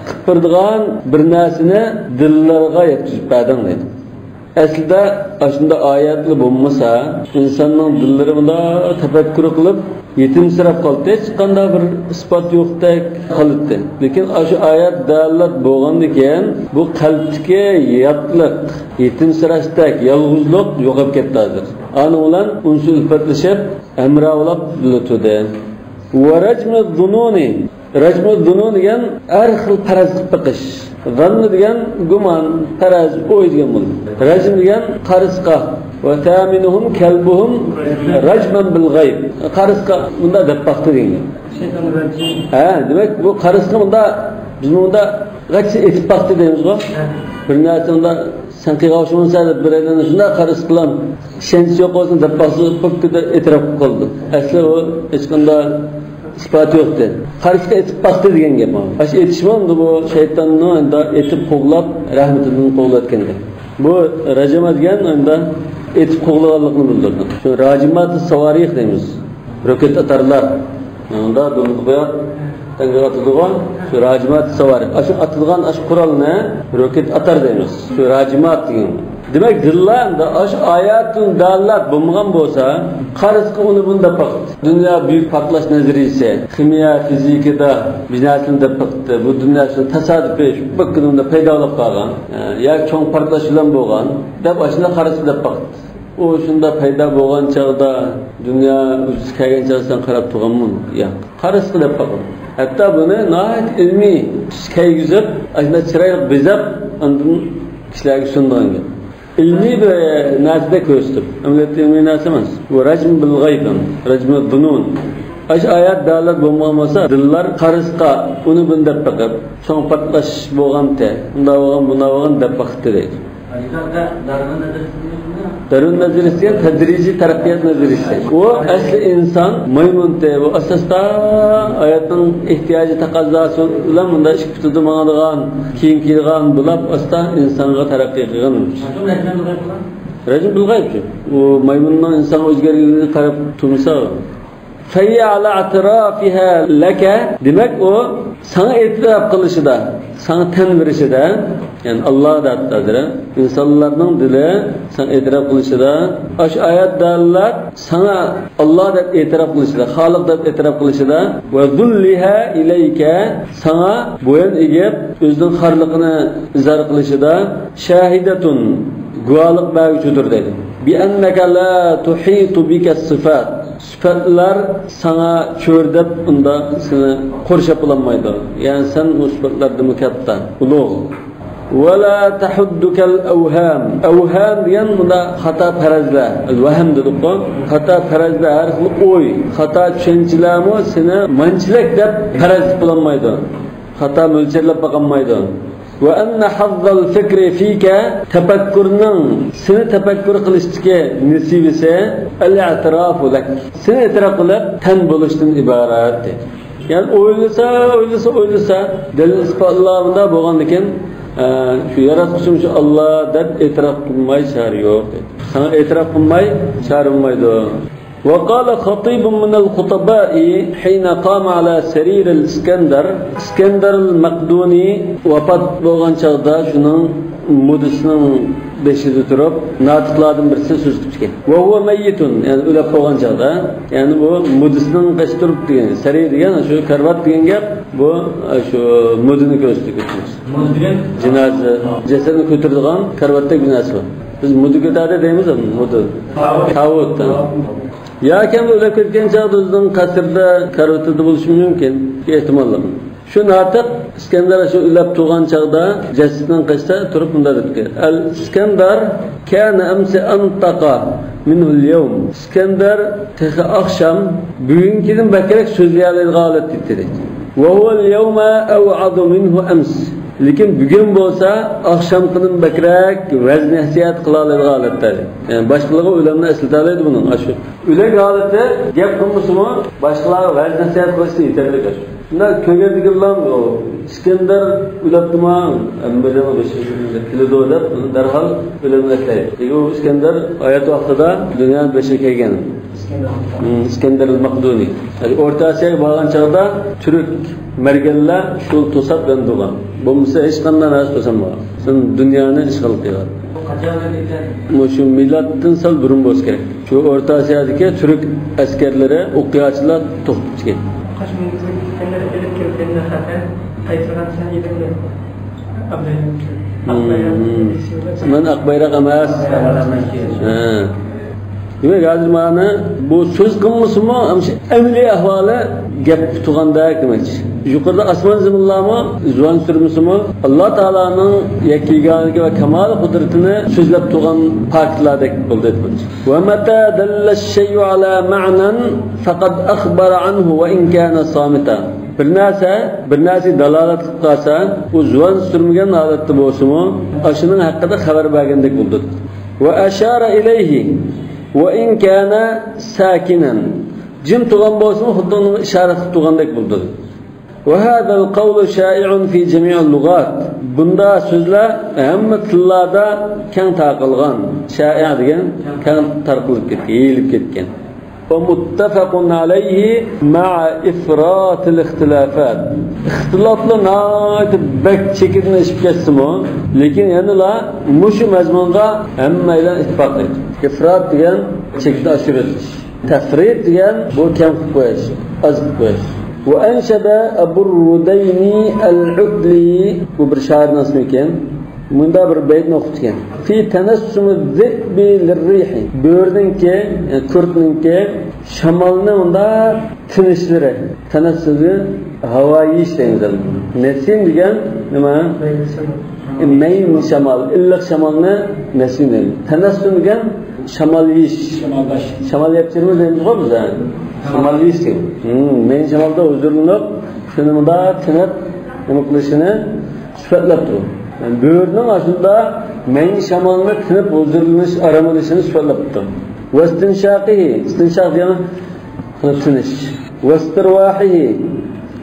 kıpırdıgan bir nesine dillarga yetküzüp bedin dedi. Aslında aslında ayetli bulmasa insanın dillerinde tefekkür kılıp yetimsirab qoldi. Hech qanday bir isbot yo'qdek qildi. Lekin shu oyat dalolat bo'lgandan bu qalbdagi yotliq, yetimsirashdak, yolg'izlik yo'qolib ketdi. Ani bilan unsul fatlashib amravlab o'tdi. Va rajmu dhununi. Rajmu dhunun degan har xil faraz qilib biqish. Zann degan gumon, faraz, o'y degan bo'ldi. Rajm degan qarisqa. Ve taminuhum kelbuhum rajman bil gayb. Qarısqa bunda deb baxtı deydi. Şeytanın racim. Demek bu qarısqa bunda biz bunda qaçı etib baxtı deymiz go. Bir narsa bunda sen qiyğavşımsa deb biraydan shunda qarыс bilan ishonch yo'q bo'lsin deb baxtı pokda e'tirof qildi. Asli o hech qanday isbot yo'qdi. Qarısqa etib baxtı degan gap bu. Ash etishmandi bu shaytonning etib qo'g'lab rahmatidan qo'g'latganda. Bu rajama degan unda etib qo'g'laganlikni bildirdi. Shu rajimat savarih deymiz. Roket atarlar. Unda dunyoda tanga atadigan shu rajimat savarih. Shu atilgan ash qurolni roket atar deymiz. Shu rajimat degan. Demak dillarda ash oyatun dallat bo'lmagan bo'lsa, qarısqa uni bunda faqat dunyo buyuk portlash nazariyasi, kimyo, fizikada biznesinde faqat bu dunyoda tasodifiy shu bakkinda paydo bo'lib qolgan, yoki cho'ng portlash bilan bo'lgan deb ashuna qarısqa faqat. O shunda paydo bo'lgan chog'da dunyo o'zi kelgan chog'dan qarab turganmi? Yo'q. Qarısqa deb faqat. Hatta buni nihoyat ilmiy kaygizib, ashuna chiroyli bezab, undan kishilarga sundirgan. İlmi bir nasda ko'rsatib, amaliyotda ilmiy narsa emas. Bu rajm bil g'ayb, rajm dunun. Ash oyat dalolat bo'lmasa, dillar qarısqa uni bunda biqib, cho'ng patlash bo'lganda, unda bo'lgan, bunda bo'lgan deb baqdi deydi. Ajdorda darg'in Darun nazarisi yani tedrici terakkiyat nazarisi. O asli insan maymunte bu asasda hayatın ihtiyacı taqazzası bilan bunda iş tutdu mağanıgan, kiyim kiygan bulab asla insanga terakki qilgan. Rajim bil g'ayb. O maymundan insan o'zgarishini qarab tursa Fayya ala atrafiha laka demek o sana etiraf qilishida, sana tan berishida, yani Allah zotdir. İnsanlarning dili sana etiraf qilishida, ash oyat dalillar sana Allah deb etiraf qilishida, Xoliq deb etiraf qilishida va zulliha ilayka sana bo'yin egib o'zining xorligini izhor qilishida shahidatun guvohlik beruvchidir dedi. Bi annaka la tuhitu bika sifat Sıfatlar sana çördep unda seni korşap olamaydı. Yani sen o sıfatlarda mükatta, uluğ. وَلَا تَحُدُّكَ الْاَوْهَامِ Evham diyen bunda hata perazlar. El-vahem dedik o. Hata perazlar, her türlü oy. Hata düşüncelerimi seni mançilek deyip peraz olamaydı. Hata mölçerlep bakanmaydı. وأن حظ الفكر فيك تفكرنا سنة تفكر قلشتك نسيبسه الاعتراف لك سنة اعتراف لك تنبلشتن عبارات yani oylasa delil ispatlarında boğan diken şu yaratmışım şu Allah deb e'tirof qilmay shari yo'q. Sana e'tirof qilmay shari bo'lmaydi. وقال خطيب من الخطباء حين قام على سرير الإسكندر إسكندر المقدوني وفات بولغان چاغدا şunun mudisinin beşide durup natiqlardan birisi söz tutgan. Ve huve meyyitun yani ölüp bolgan çağda yani bu mudisinin beş durup degan sari degan şu karvat degan gap bu şu mudini ko'rsatib o'tamiz. Mud degan jinoza jasadni ko'taradigan karvatda binasi var. Biz mudu ko'tardi deymiz mi? Mudu. Tavut. Ya kendi öyle ketken çağda o'zining qasrda karvatida bo'lishi mumkin, ehtimollar. Şu natık İskender şu ülap tuğan çağda cesidden kaçta turup bunda dedi. El İskender kâne emsi antaka minhul yevm. İskender tehi akşam bugünkiden bekerek sözleyerleri galet dedi. Ve huvel yevme ev'adu minhu ems. Lekin bugün bolsa akşamkının bekerek vezni hissiyat kılaları galet dedi. Yani başkaları ölemini eslitalıydı bunun aşı. Üle galette gep kılmışı mı başkaları vezni hissiyat kılıştı yeterli kaçı. Bunlar köyde dikilen o İskender üleptima embeden o beşikinde kiloda odap derhal ülemletler. O İskender ayet vaxtida dünyanın beşikine gelgen. İskender el-Makduni. Yani Orta Asya'ya bağlan çağda Türk mergenler şu tosap ben doğan. Bu mesela hiç kandan az tosam var. Sen dünyanın işgal kıyar. Şu milattan sal durum boz gerek. Şu Orta Asya'daki Türk askerlere okuyucular toxtup çıkan. Men akbayrak emas. Demek hazır mana bu söz kılması mı? Emri ahvali gap tuğanda demek. Yukarıda asman ziminlarımı zuvan sürmüsü mü? Allah Teala'nın yakliganlığı ve kemal kudretini sözlep tuğan partilerdeki oldu etmek. وَمَتَى دَلَّ الشَّيُّ عَلَى مَعْنًا فَقَدْ أَخْبَرَ عَنْهُ وَإِنْ كَانَ صَامِتًا bir narsa dalalat qilsa, u zuvan sürmegen holatda bo'lsa-mu, ashining haqida xabar bergandek bo'ldi. Va ashara ilayhi va in kana sakinan. Jim tugan bo'lsa-mu, xuddi uni ishorat qilib turgandek bo'ldi. Va hada al-qawl sha'i'un fi jami' al-lughat. Bunda so'zlar hamma tillarda keng tarqalgan. Sha'i' degan keng tarqalib ketgan, yeyilib ketgan. ومتفق عليه مع إفراط الاختلافات. اختلافlar nayet bek çekirden eşip geçsimo, lekin yani la muşu mezmunga hemmeyle ittifak et. İfrat diyen çekirden aşırı etmiş. Tefrit diyen bu kem koyuş, az koyuş. Ve enşede Ebu Rudeyni el-Udli bu bir şair nasıl iken? Bunda bir beytni o'qitgan. Fi tanassumi zibbi lirrihi. Bördinki, kurtninki shamolni unda tinishlari. Tanassuzi havoyi deymiz. Nasim degan nima? Mayn shamol, illiq shamolni nasim deymiz. Tanassum degan shamol yish. Shamol yapchirmiz deymiz biz. Shamol yish deymiz. Mayn shamolda o'zirinib, shuni bunda tinib, nima qilishini sifatlab turib. Yani böğürünün aslında men shamalni tinib huzurlanish aramalashini sifatlabdi. Vastinshaqi, istinshaq degani tinish. Vastirwahi,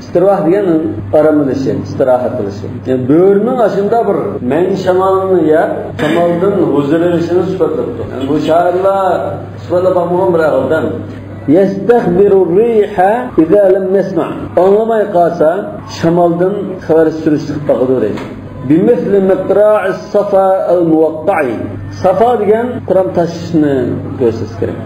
istirvah degani aramalashi, istirahat qilishi. Yani bo'rning ashunda bir men shamalni yab, shamaldan huzurlanishini sifatlabdi. Yani bu shoirlar sifatlab bo'lgan bir odam. Yastakhbiru riha idza lam yasma'. Anlamay qalsa shamaldan xabar surishib taqdir. بمثل مقراع الصفا الموقع. صفا degan Quram tashni ko'rsatish kerak.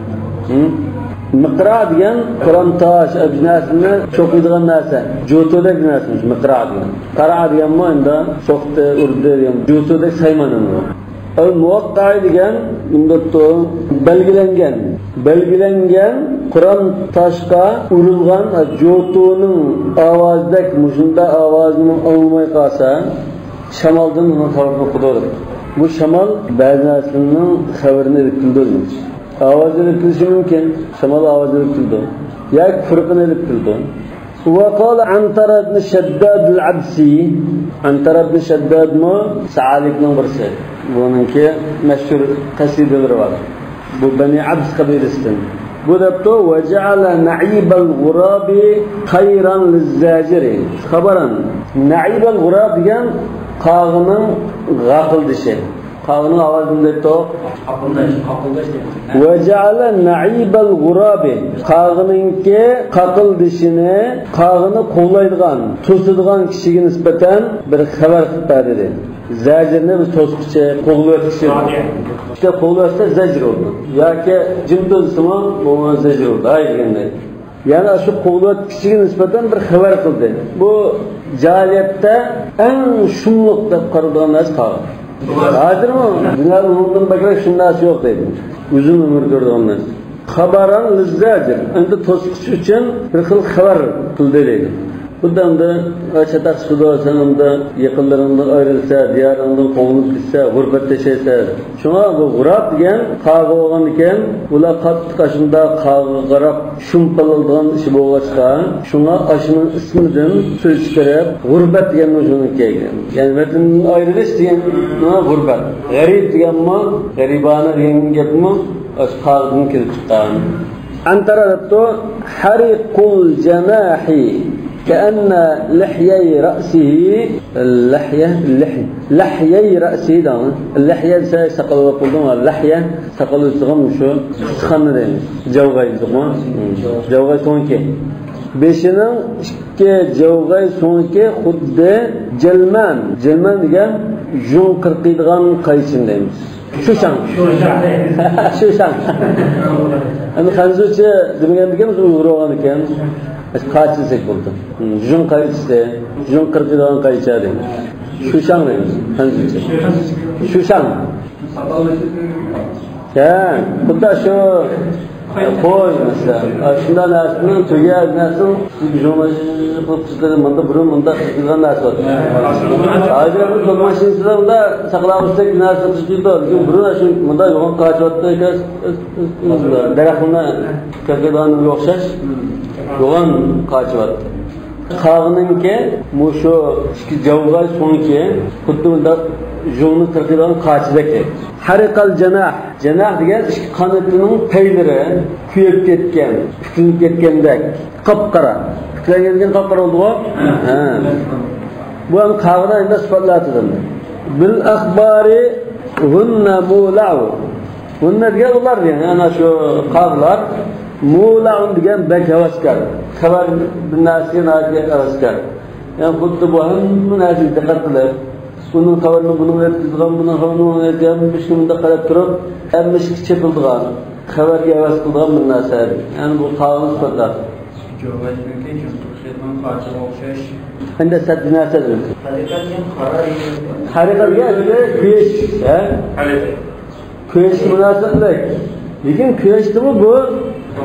Miqra degan Quram tash abnasini cho'qiydigan narsa. Jo'todek narsa miqra degan. Qara degan ma'noda cho'qdi urdi degan. Jo'todek saymanani. Al-muwaqqa degan undotto belgilangan Quram tashqa urilgan jo'toning ovozidek mushunda ovozini olmay qolsa shamaldan uni xabarni qiladi. Bu shamal ba'zi narsalarning xabarini ilkildi. Ovoz ilkilishi mumkin. Shamal ovoz ilkildi. Yoki furqini ilkildi. Va qala Antara ibn Shaddad al-Absi. Antara ibn Shaddad mo Sa'alikning birisi. Buningki mashhur qasidalari bor. Bu Bani Abs qabilasidan. Bu debto va ja'ala na'ib al-ghurabi khayran liz-zajiri. Xabaran na'ib al-ghurab degan qag'ının g'aqildishi. Qag'ının ovozini to va ja'ala na'ibal ghurabi qag'ninki qaqildishini qag'ini qo'llaydigan, to'sadigan kishiga nisbatan bir xabar qilib berdi. Zajirni bir to'sqichi, qo'llayotkishi. İşte qo'llayotsa zajir bo'ldi. Yoki jim to'simi bu zajir bo'ldi. Ay deganday. Yani şu qo'llayot kishiga nisbatan bir xabar qildi. Bu jahiliyatda eng shumliq deb qaralgan narsa qag'in. Hozirmi? Dunyoda bundan bakra shu narsa yo'q deydi. Uzun umr ko'rgan narsa. Xabaran lizzajir. Endi to'sqish uchun bir xil xabar qildi deydi. Bundan da çatak suda sanımda yakınlarından ayrılsa, diyarından kovulup gitse, gurbette şeyse. Şuna bu gurab diyen, kavga olan iken, ula katlı kaşında kavga garab, şumpalıldığın işi boğaçka, şuna aşının isminden söz çıkarıp, gurbet diyen ucunun keygen. Yani metinin ayrılış diyen, gurbet. Garip diyen mi, garibana diyen gep mi, aş kavgın kilip çıkan. Antaradetto, harikul cenahi. كأن لحيي رأسه لحيي رأسه ده اللحية سقل وقلدم اللحية سقل الزغم شو خمر جوغاي زغم جوغاي سونكي بيشنن كي جوغاي سونكي خود جلمان ديگه جون قرقيدغان قايسين deymiz. Şuşan. Hani xanzocha deganligimiz uyg'urgan ekan. Kaçırsak oldu. Jun kayıçtı, jun kırkıdan kayıçadı. Şuşan deyimiz. Şuşan. Ya, bu da şu koy mesela. Şundan aslında tüyler nasıl jumajı kutsuları manda burun manda kırkıdan nasıl var. Ayrıca bu dolmaşınsızda bunda saklamışsak nasıl kutsuyordu. Çünkü burun aşın manda yoğun kaçıvattı. Derakına kırkıdan yokşaş. Yoğun kaçıvat. Qağınınki muşu javgay so'ngki xuddi jo'ni qirqidan qaçidek. Harikal janah. Janah degan ikki qanotining paylari kuyib ketgan, tutilib ketgandek, qop-qora. Tutilgan qop-qora bo'ldi-ku? Ha. Bu ham qağına endi sifatlatidir. Bil akhbari hunna mula'u. Hunna degan ular yani ana shu qağlar Muğla'un degan bek havaskar. Xabar bir narsaga havaskar. Yani xuddi bu hamma narsaga diqqat qilib, bunun xabarini buni yetkazgan, bunun xabarini yetkazgan, shunda qarab turib, hamma ish chepildigan, xabarga havas qilgan bir narsa. Yani bu qonun sifatlar. Javobatniki xizmat qarshi o'xshash. Endi sad narsadir. Haqiqatga kuyish, ha? Kuyish munosabatlik. Lekin kuyashdimi bu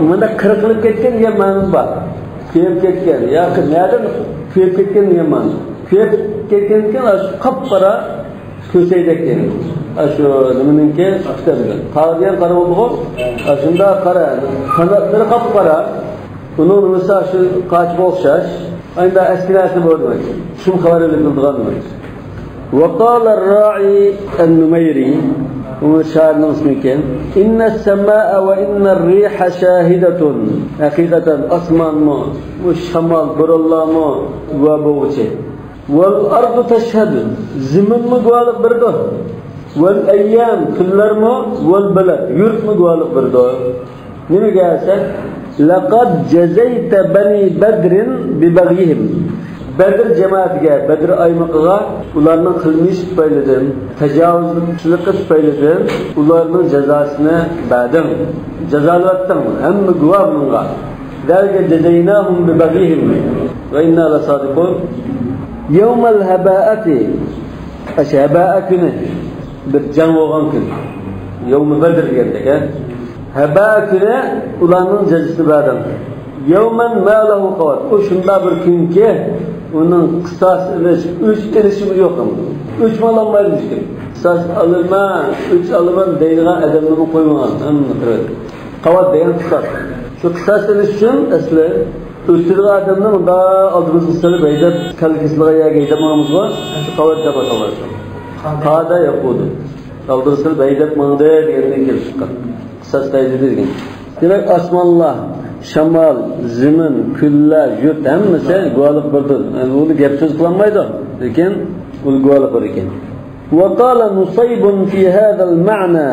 bunda qirqilib ketgan degan ma'no bor. Kuyib ketgan yoki nerdan kuyib ketgan degan ma'no. Kuyib ketgan qop-qora ko'saydek deydi. Shu nimaninki kitabidan. Qariyan qarab bo'ldi-ku. Shunda qara, qanotlari qop-qora. Buning nimasi shu qochib o'xshash. Endi askinasi bor demak. Shum xabarlik qildigan demak. وقال الراعي النميري وشاعر نسمكين إن السماء وإن الريح شاهدة حقيقة أسمان ما والشمال بر الله ما وابوچه والأرض تشهد زمن مقوالق برده والأيام كلر ما والبلد يرت مقوالق برده نمي قاسك لقد جزيت بني بدر ببغيهم Bedir cemaatiga, Bedir aymaqiga ularning qilmish tufaylidan, tajovuzchilik tufaylidan ularning jazosini berdim. Jazolatdim. Hamma guvoh bunga. Zalika jazaynahum bi baghihim va inna la sadiqun. Yawmal habaati ashhaba'a kuni bir jang bo'lgan kun. Yawm Bedir degandik. Haba'a kuni ularning jazosini berdim. Yawman ma lahu qawat. O shunda bir kunki onun kısas iliş, 3 ilişimi yok ama. 3 malanmaymış ki. Kısas alırma, 3 alırman deyilgen adamını koymayan. Kavat deyen kısas. Şu kısas iliş için esli, üstürü adamını da aldığımız kısalı beydep, kalkıslığa ya geydemamız var. Şu kavat da bakalım. Kağda yapıyordu. Aldığımız kısalı beydep mağdaya diyenden gelip çıkan. Kısas dayıcı dediğin. Demek asmallah. Şamal, zimin, küller, yurt hemmisi guvalık birdir. Yani onu gap söz kılanmaydı. Lekin onu guvalık bir ekan. وقال نصيب في هذا المعنى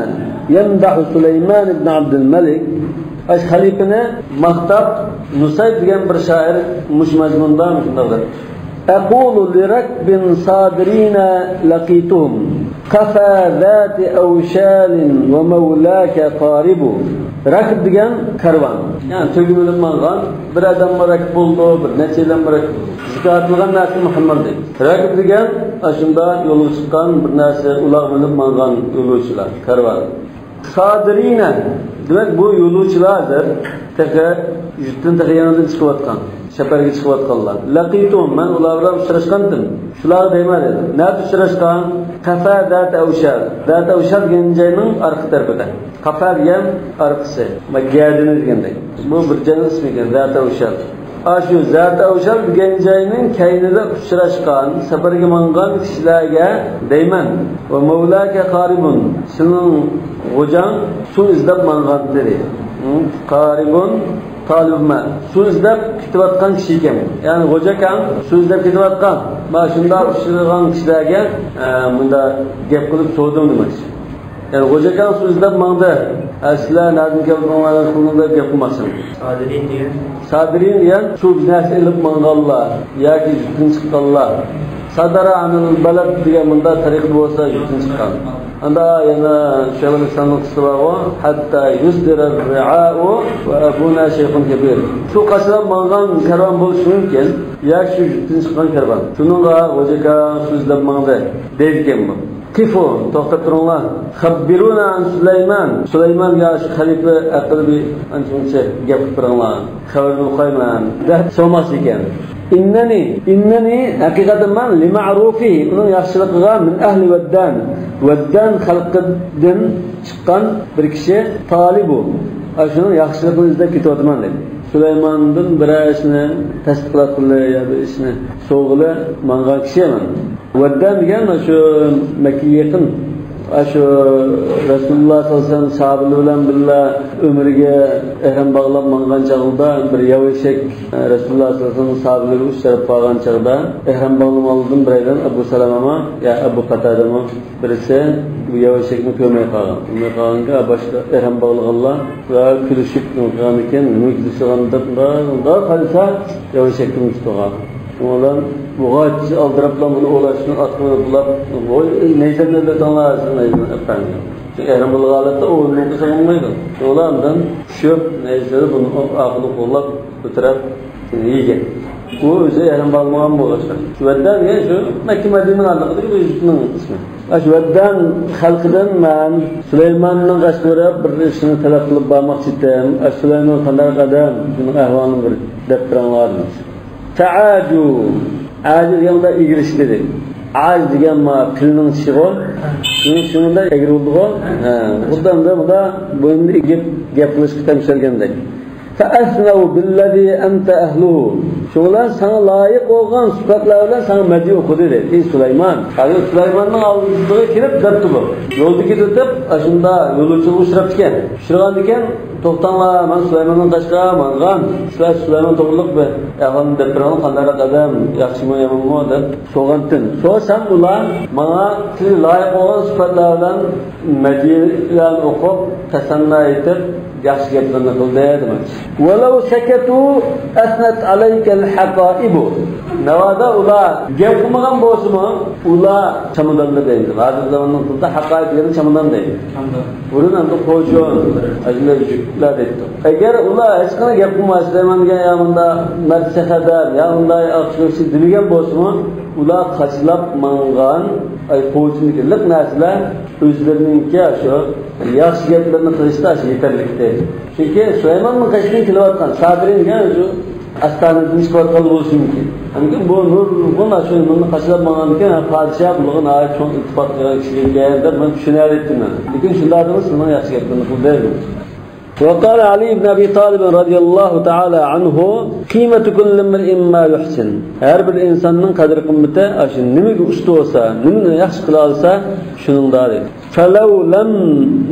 يمدح سليمان بن عبد الملك اش خليفنا مختار نصيب degan bir shoir mush mazmunda shundadir. أقول لركب صادرين لقيتهم كفى ذات أوشال ومولاك قارب. Rakib degan karvon. Yani tug'ilib mangan bir odam rakib bo'ldi, bir nechalar rakib. Zikratılgan narsa Muhammad deydi. Rakib degan ashunda yo'lga chiqqan bir narsa ular bilib mangan yo'lovchilar, karvon. Sodirina demak bu yo'lovchilardir. Taqa yurtdan taqa yonidan chiqayotgan, shaharga chiqayotganlar. Laqitum men ular bilan uchrashgandim. Shular deyman dedi. Nima uchrashgan? Qafa dat avshar. Dat avshar degan joyning orqa tarafida. Qafa degan orqasi. Maggadini degandek. Bu bir joyning ismi ekan, dat avshar. Ashu zat avshar degan joyning kaynida uchrashgan, safarga mangan kishilarga deyman. Va Mavlaka qaribun. Sening g'ojang suv izlab mangan dedi. Qaribun talibman. Suv izlab ketayotgan kishi ekan. Ya'ni g'ojakan suv izlab ketayotgan. Mana shunda uchragan kishilarga bunda gap qilib so'rdim demoqchi. Yani g'ojakan suv izlab mangda. Aslan nazm kelganlar qulunda gap qilmasin. Sadirin degan. Sadirin degan suv narsa ilib manganlar yoki yutun chiqqanlar. Sadara anil balad degan bunda tariq bo'lsa yutun chiqqan. Anda yana Şeyhül İslam'ın kısmı var. Hatta yüzdira ri'a'u ve abuna şeyhun kebir. Şu kaçıran mangan kervan buluş mümkün. Ya şu yutun çıkan kervan. Şununla hocaka sözlem mangda deyken bu. Kifu, toxtab turunglar. Khabbiruna an Süleyman. Süleyman ya şu halife aqilbi anchuncha gap qilib turinglar. Xabarni qo'yman. Deb so'mas ekan. İnneni hakikaten men li ma'rufi uning yaxshiligiga min ahli vaddan. Vaddan xalqidan chiqqan bir kishi talibu. Ashuni yaxshiligini izlab ketyapman dedi. Süleyman'dan bir ishni tasdiqlab ya bir ishni so'g'ili manga kishiman. Vaddan degan shu Makkaga yaqin Aşu Resulullah sallallahu aleyhi ve sellem sahabeleri bilen billa ömrüge ehram bağlap mangan çağında bir yavaşek Resulullah sallallahu aleyhi ve sellem sahabeleri uçlarıp bağlan çağda ehram bağlam aldım biraydan Ebu Salama'ma ya Ebu Katada'ma birisi bu yavaşekini kömeye kalın. Kömeye kalınca başka ehram bağlığallah ve külüşüp kalınken mülkülüsü kalınca kalırsa yavaşekini tutuğa. Olan bu ağaç aldırıpla bunu ulaştığını atmanı bulup neyse ne tanırsın efendim. Çünkü ehramlı galette o ünlü kısalınmaydı. Olandan şöp neyse bunu ağını kullap götürüp yiyecek. Bu özü ehram bağlamağın bu ulaştı. Şüvedden ya şu Mekke Medine'nin aldığı bu yüzünün ismi. Şüvedden halkıdan ben Süleyman'ın kaçları bir işini talep kılıp bağmak istedim. Süleyman'ın kadar kadar bunun ahvanın bir deptranlardır. Ta'adu aciz yanında igiriş dedi. Aciz degan ma pilning shig'o. Shunda egri bo'ldi. Bundan da bu da gap qilishga tamshalgandek. Fa'asnau billazi anta ahluhu. Şo'lar sana layık olgan sıfatlar bilan sana madhi o'qidi dedi. Ey Sulaymon, hali Sulaymonning oldiga kirib debdi bu. Yo'lda ketib, ashunda yo'lovchiga uchrab ekan. Uchragan ekan, to'xtanglar, men Sulaymondan boshqa mangan. Sizlar Sulaymon to'g'riliq be. Ya'ni deb biron qanday qadam, yaxshimi yomonmi deb so'g'antin. So'sam ular menga siz layık olgan sıfatlar bilan madhilar o'qib, tasanna etib yaxshi gaplarni qildi demak. Walau sakatu asnat alaykal haqaibu. Navada ular gap qilmagan bo'lsa-mu, ular chamadonda deydi. Hozir zamonning tilida haqaiq degani chamadon deydi. Burun ham qo'jon, ajlar juklar deydi. Agar ular hech qanday gap qilmasa, menga yamında marsahadar, yamında yaxshi degan bo'lsa-mu, ular qachlab mangan ay qo'ychilik narsalar o'zlarininki shu yaxshi gaplarni qilishda yetarlikda. Chunki Sulaymonning qashdan kelayotgan sabringa o'zi astanada nisbatli bo'lishi mumkin. Hamki bu nur buni shu nurni qashlab mangan podshoh bulg'in ayt cho'ng ittifoq qilgan kishiga deb men tushunaverdim. Lekin shunlardan sizning yaxshi gaplarni qildi. وقال علي بن أبي طالب رضي الله تعالى عنه قيمة كل امرئ ما يحسن. Her bir insanın kadir kıymeti aşın nimigi usta olsa, nimini yaxshi qila olsa shuningda dedi. فلو لم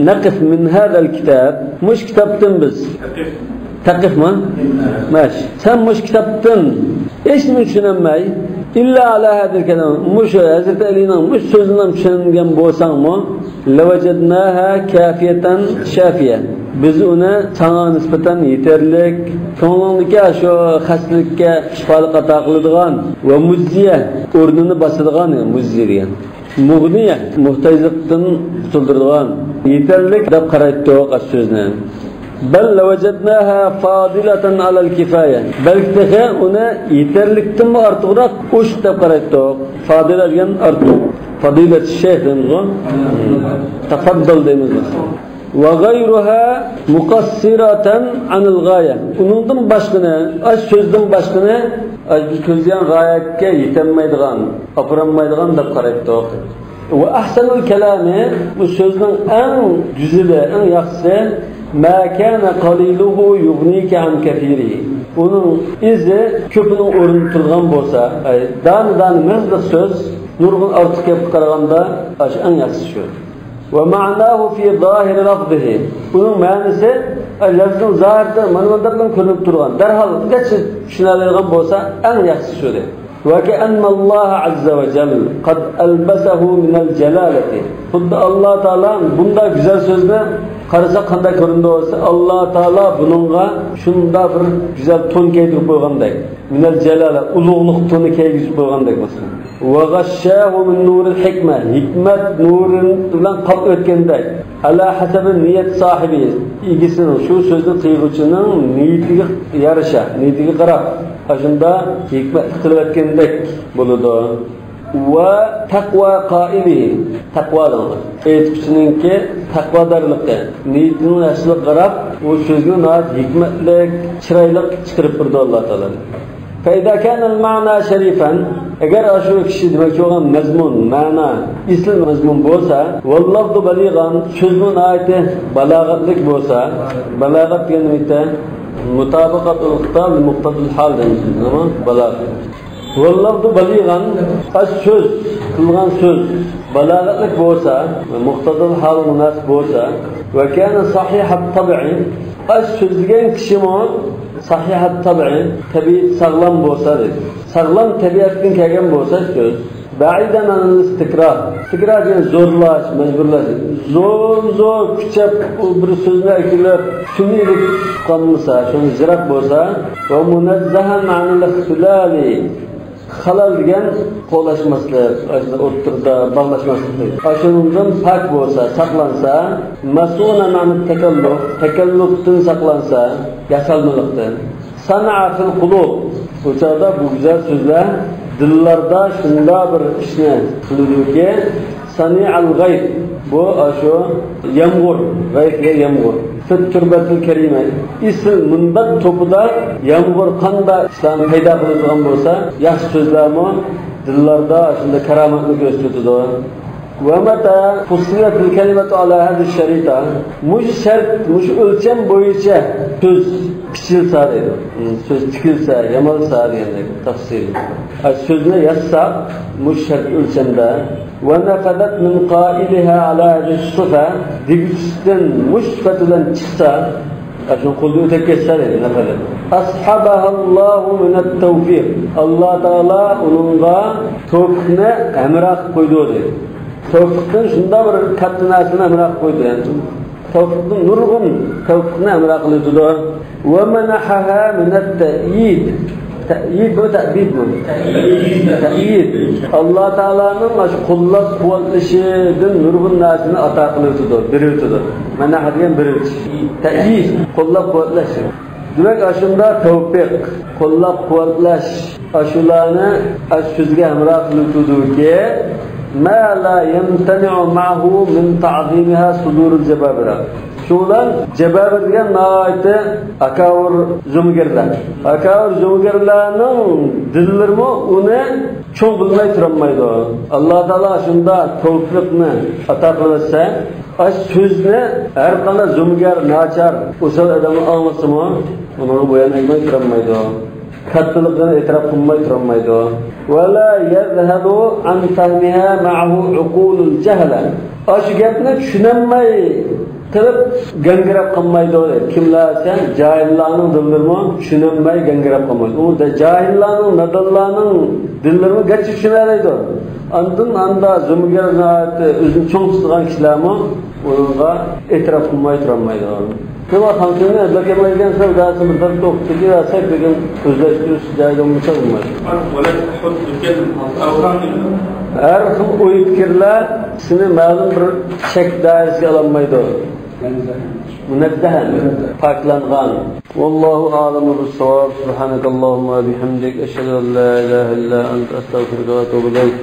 نقف من هذا الكتاب mush kitobdan biz taqifmi? Mash. Sen mush kitobdan hech nima tushunmay illa ala hadal kalam mush Hazrat Alining mush so'zidan tushungan bo'lsangmi lavajadnaha kafiyatan shafiya. Biz uni sana nisbatan yetarlik, ko'nglingdagi shu xastalikka shifolik ato qiladigan va muzziya o'rnini bosadigan muzziya. Mughniya muhtojlikdan qutuldiradigan yetarlik deb qaraydi o so'zni. Bal lavajadnaha fadilatan alal kifaya. Balki uni yetarlikdan ortiqroq o'sh deb qaraydi. Fadila degan ortiq. Fadilat shayx deymiz. Tafaddal deymiz. وغيرها مقصرة عن الغاية. Onundan başqını, az sözdən başqını biz ko'zlagan g'oyaga yetilmaydigan, apuranmaydigan deb qaraydiq. Va ahsanul kalami bu so'zning eng güzeli, eng yaxshisi ma kana qaliluhu yughnika an kathiri. Uning izi ko'pini o'rin turgan bo'lsa, dan mizliq so'z nurg'un ortiq gap qaraganda eng yaxshisi shu. ومعناه في ظاهر لفظه. Bunun ma'nosi lafzning zahirda mana bundan ko'rinib turgan. Darhol qancha tushunadigan bo'lsa, eng yaxshisi shudir. Va ka'anna Alloh azza va jalla qad albasahu min al-jalalati. Xuddi Alloh taolo bunda go'zal so'zni qarasa qanday ko'rindi bo'lsa, Alloh taolo buningga shunda bir go'zal to'n kiydirib qo'ygandek. Min al-jalala ulug'liq to'ni kiygizib qo'ygandek bo'lsa. Va g'ashshahu min nuril hikma. Hikmat nurin bilan qop o'tgandek. Ala hasabi niyat sohibi. Egisinin shu so'zni qiyg'uchining niyatiga yarasha, niyatiga qarab, shunda hikmat qilayotgandek bo'ladi. Va taqvo qoili. Taqvodan. Aytuvchininki taqvodorligi, niyatining yaxshilik qarab, u so'zni noat hikmatlik, chiroyli chiqarib turdi Alloh taolo. فإذا كان المعنى شريفا اگر اشو kişi demek olan mazmun, ma'na, ism mazmun bo'lsa, vallahu balighan so'zning ayati balag'atlik bo'lsa, balag'at deganida mutabaqatul xitab li muqtadil hal deyiladi. Balag'at. Vallahu balighan so'z qilgan so'z balag'atlik bo'lsa, muqtadil hal munosib bo'lsa, va kana sahihat tabi'i so'zlagan kishimi sahihat tabi'i tabiat sog'lom bo'lsa dedi. Sog'lom tabiatdan kelgan bo'lsa so'z ba'idan anil istikrar. Istikrar degan zo'rlash, majburlash. Zo'r kuchab bir so'zni aytilib, shuni qolmasa, shuni ziroq bo'lsa, va munazzahan anil ixtilali. Halal degan qo'lashmaslik, o'rtada bog'lashmaslik. Ashundan pak bo'lsa, saqlansa, masuna ma'nut takallufdan saqlansa, yasalmalikdan. Sana'a fil qulub. O'chada bu güzel so'zlar dillarda shunda bir ishni qiluvchi sani'al g'ayb. Bu ashu yamg'ur, g'aybga yamg'ur. Turbatul karima. Isl munbat to'pida yamg'ur qanday islom paydo qiladigan bo'lsa, yaxshi so'zlarmi dillarda shunda karomatni ko'rsatadi. ومتى فصلت الكلمة على هذه الشريطة مش شرط مش ölçem boyunca söz pichilsa deydi. Söz tikilsa, yamalsa deganday tafsil. Sözne yazsa mush shart ölçemda va nafadat min qailaha ala hadhihi sifa digusdan mush fatilan chiqsa ashun quldu o'takessa deydi nafadat. Ashabaha Allahu min at-tawfiq. Alloh taolo uningga tawfiqni amra qilib qo'ydi deydi. Tawfiqdan shunda bir katta narsani amra qilib qo'ydi. Yani tawfiqning nurg'un tawfiqni amra qildi. Va manahaha min at-ta'yid. Ta'yid bu ta'bid bu. Ta'yid. Alloh taolaning mana shu qo'llab quvvatlashidan nurg'un narsani ato qildi, berdi. Manaha degan berdi. Ta'yid qo'llab quvvatlash. Demak, ashunda tawfiq, qo'llab quvvatlash, ashularni ashuzga amra qildi-ki ما لا يمتنع معه من تعظيمها صدور الجبابرة. Şulan cebabir degan naite akavur zumgerlar. Akavur zumgerlarning dillarmi uni cho'ng bilmay turolmaydi. Alloh taolo shunda tawfiqni ato qilsa, ash so'zni har qanday zumger, nachar, usul odamni olmasimi, uni bo'yan aytmay turolmaydi. Kattalikdan e'tirof qilmay turolmaydi. ولا يذهب عن فهمها معه عقول الجهلة. Aşı gapni tushunmay qilib gangirab qolmaydi. Kimlar sen jahillarning dillarimi tushunmay gangirab qolmaydi. U da jahillarning, nadallarning dillarimi gachi tushunmaydi. Andın anda zumgarnat o'zini cho'ng tutgan kishilarmi unga e'tirof qilmay turolmaydi. Kıva hankine bakmaygan savdası bir to'xtigi va sakdegan o'zlashtirish joyida bo'lsa bo'lmaydi. Har xil o'y fikrlar seni ma'lum bir shak doirasiga olmaydi. Munaddahan, paklangan. Vallohu a'lamu bis-savab. Subhanakallahumma bihamdik ashhadu an la ilaha illa anta astaghfiruka va atubu ilayk.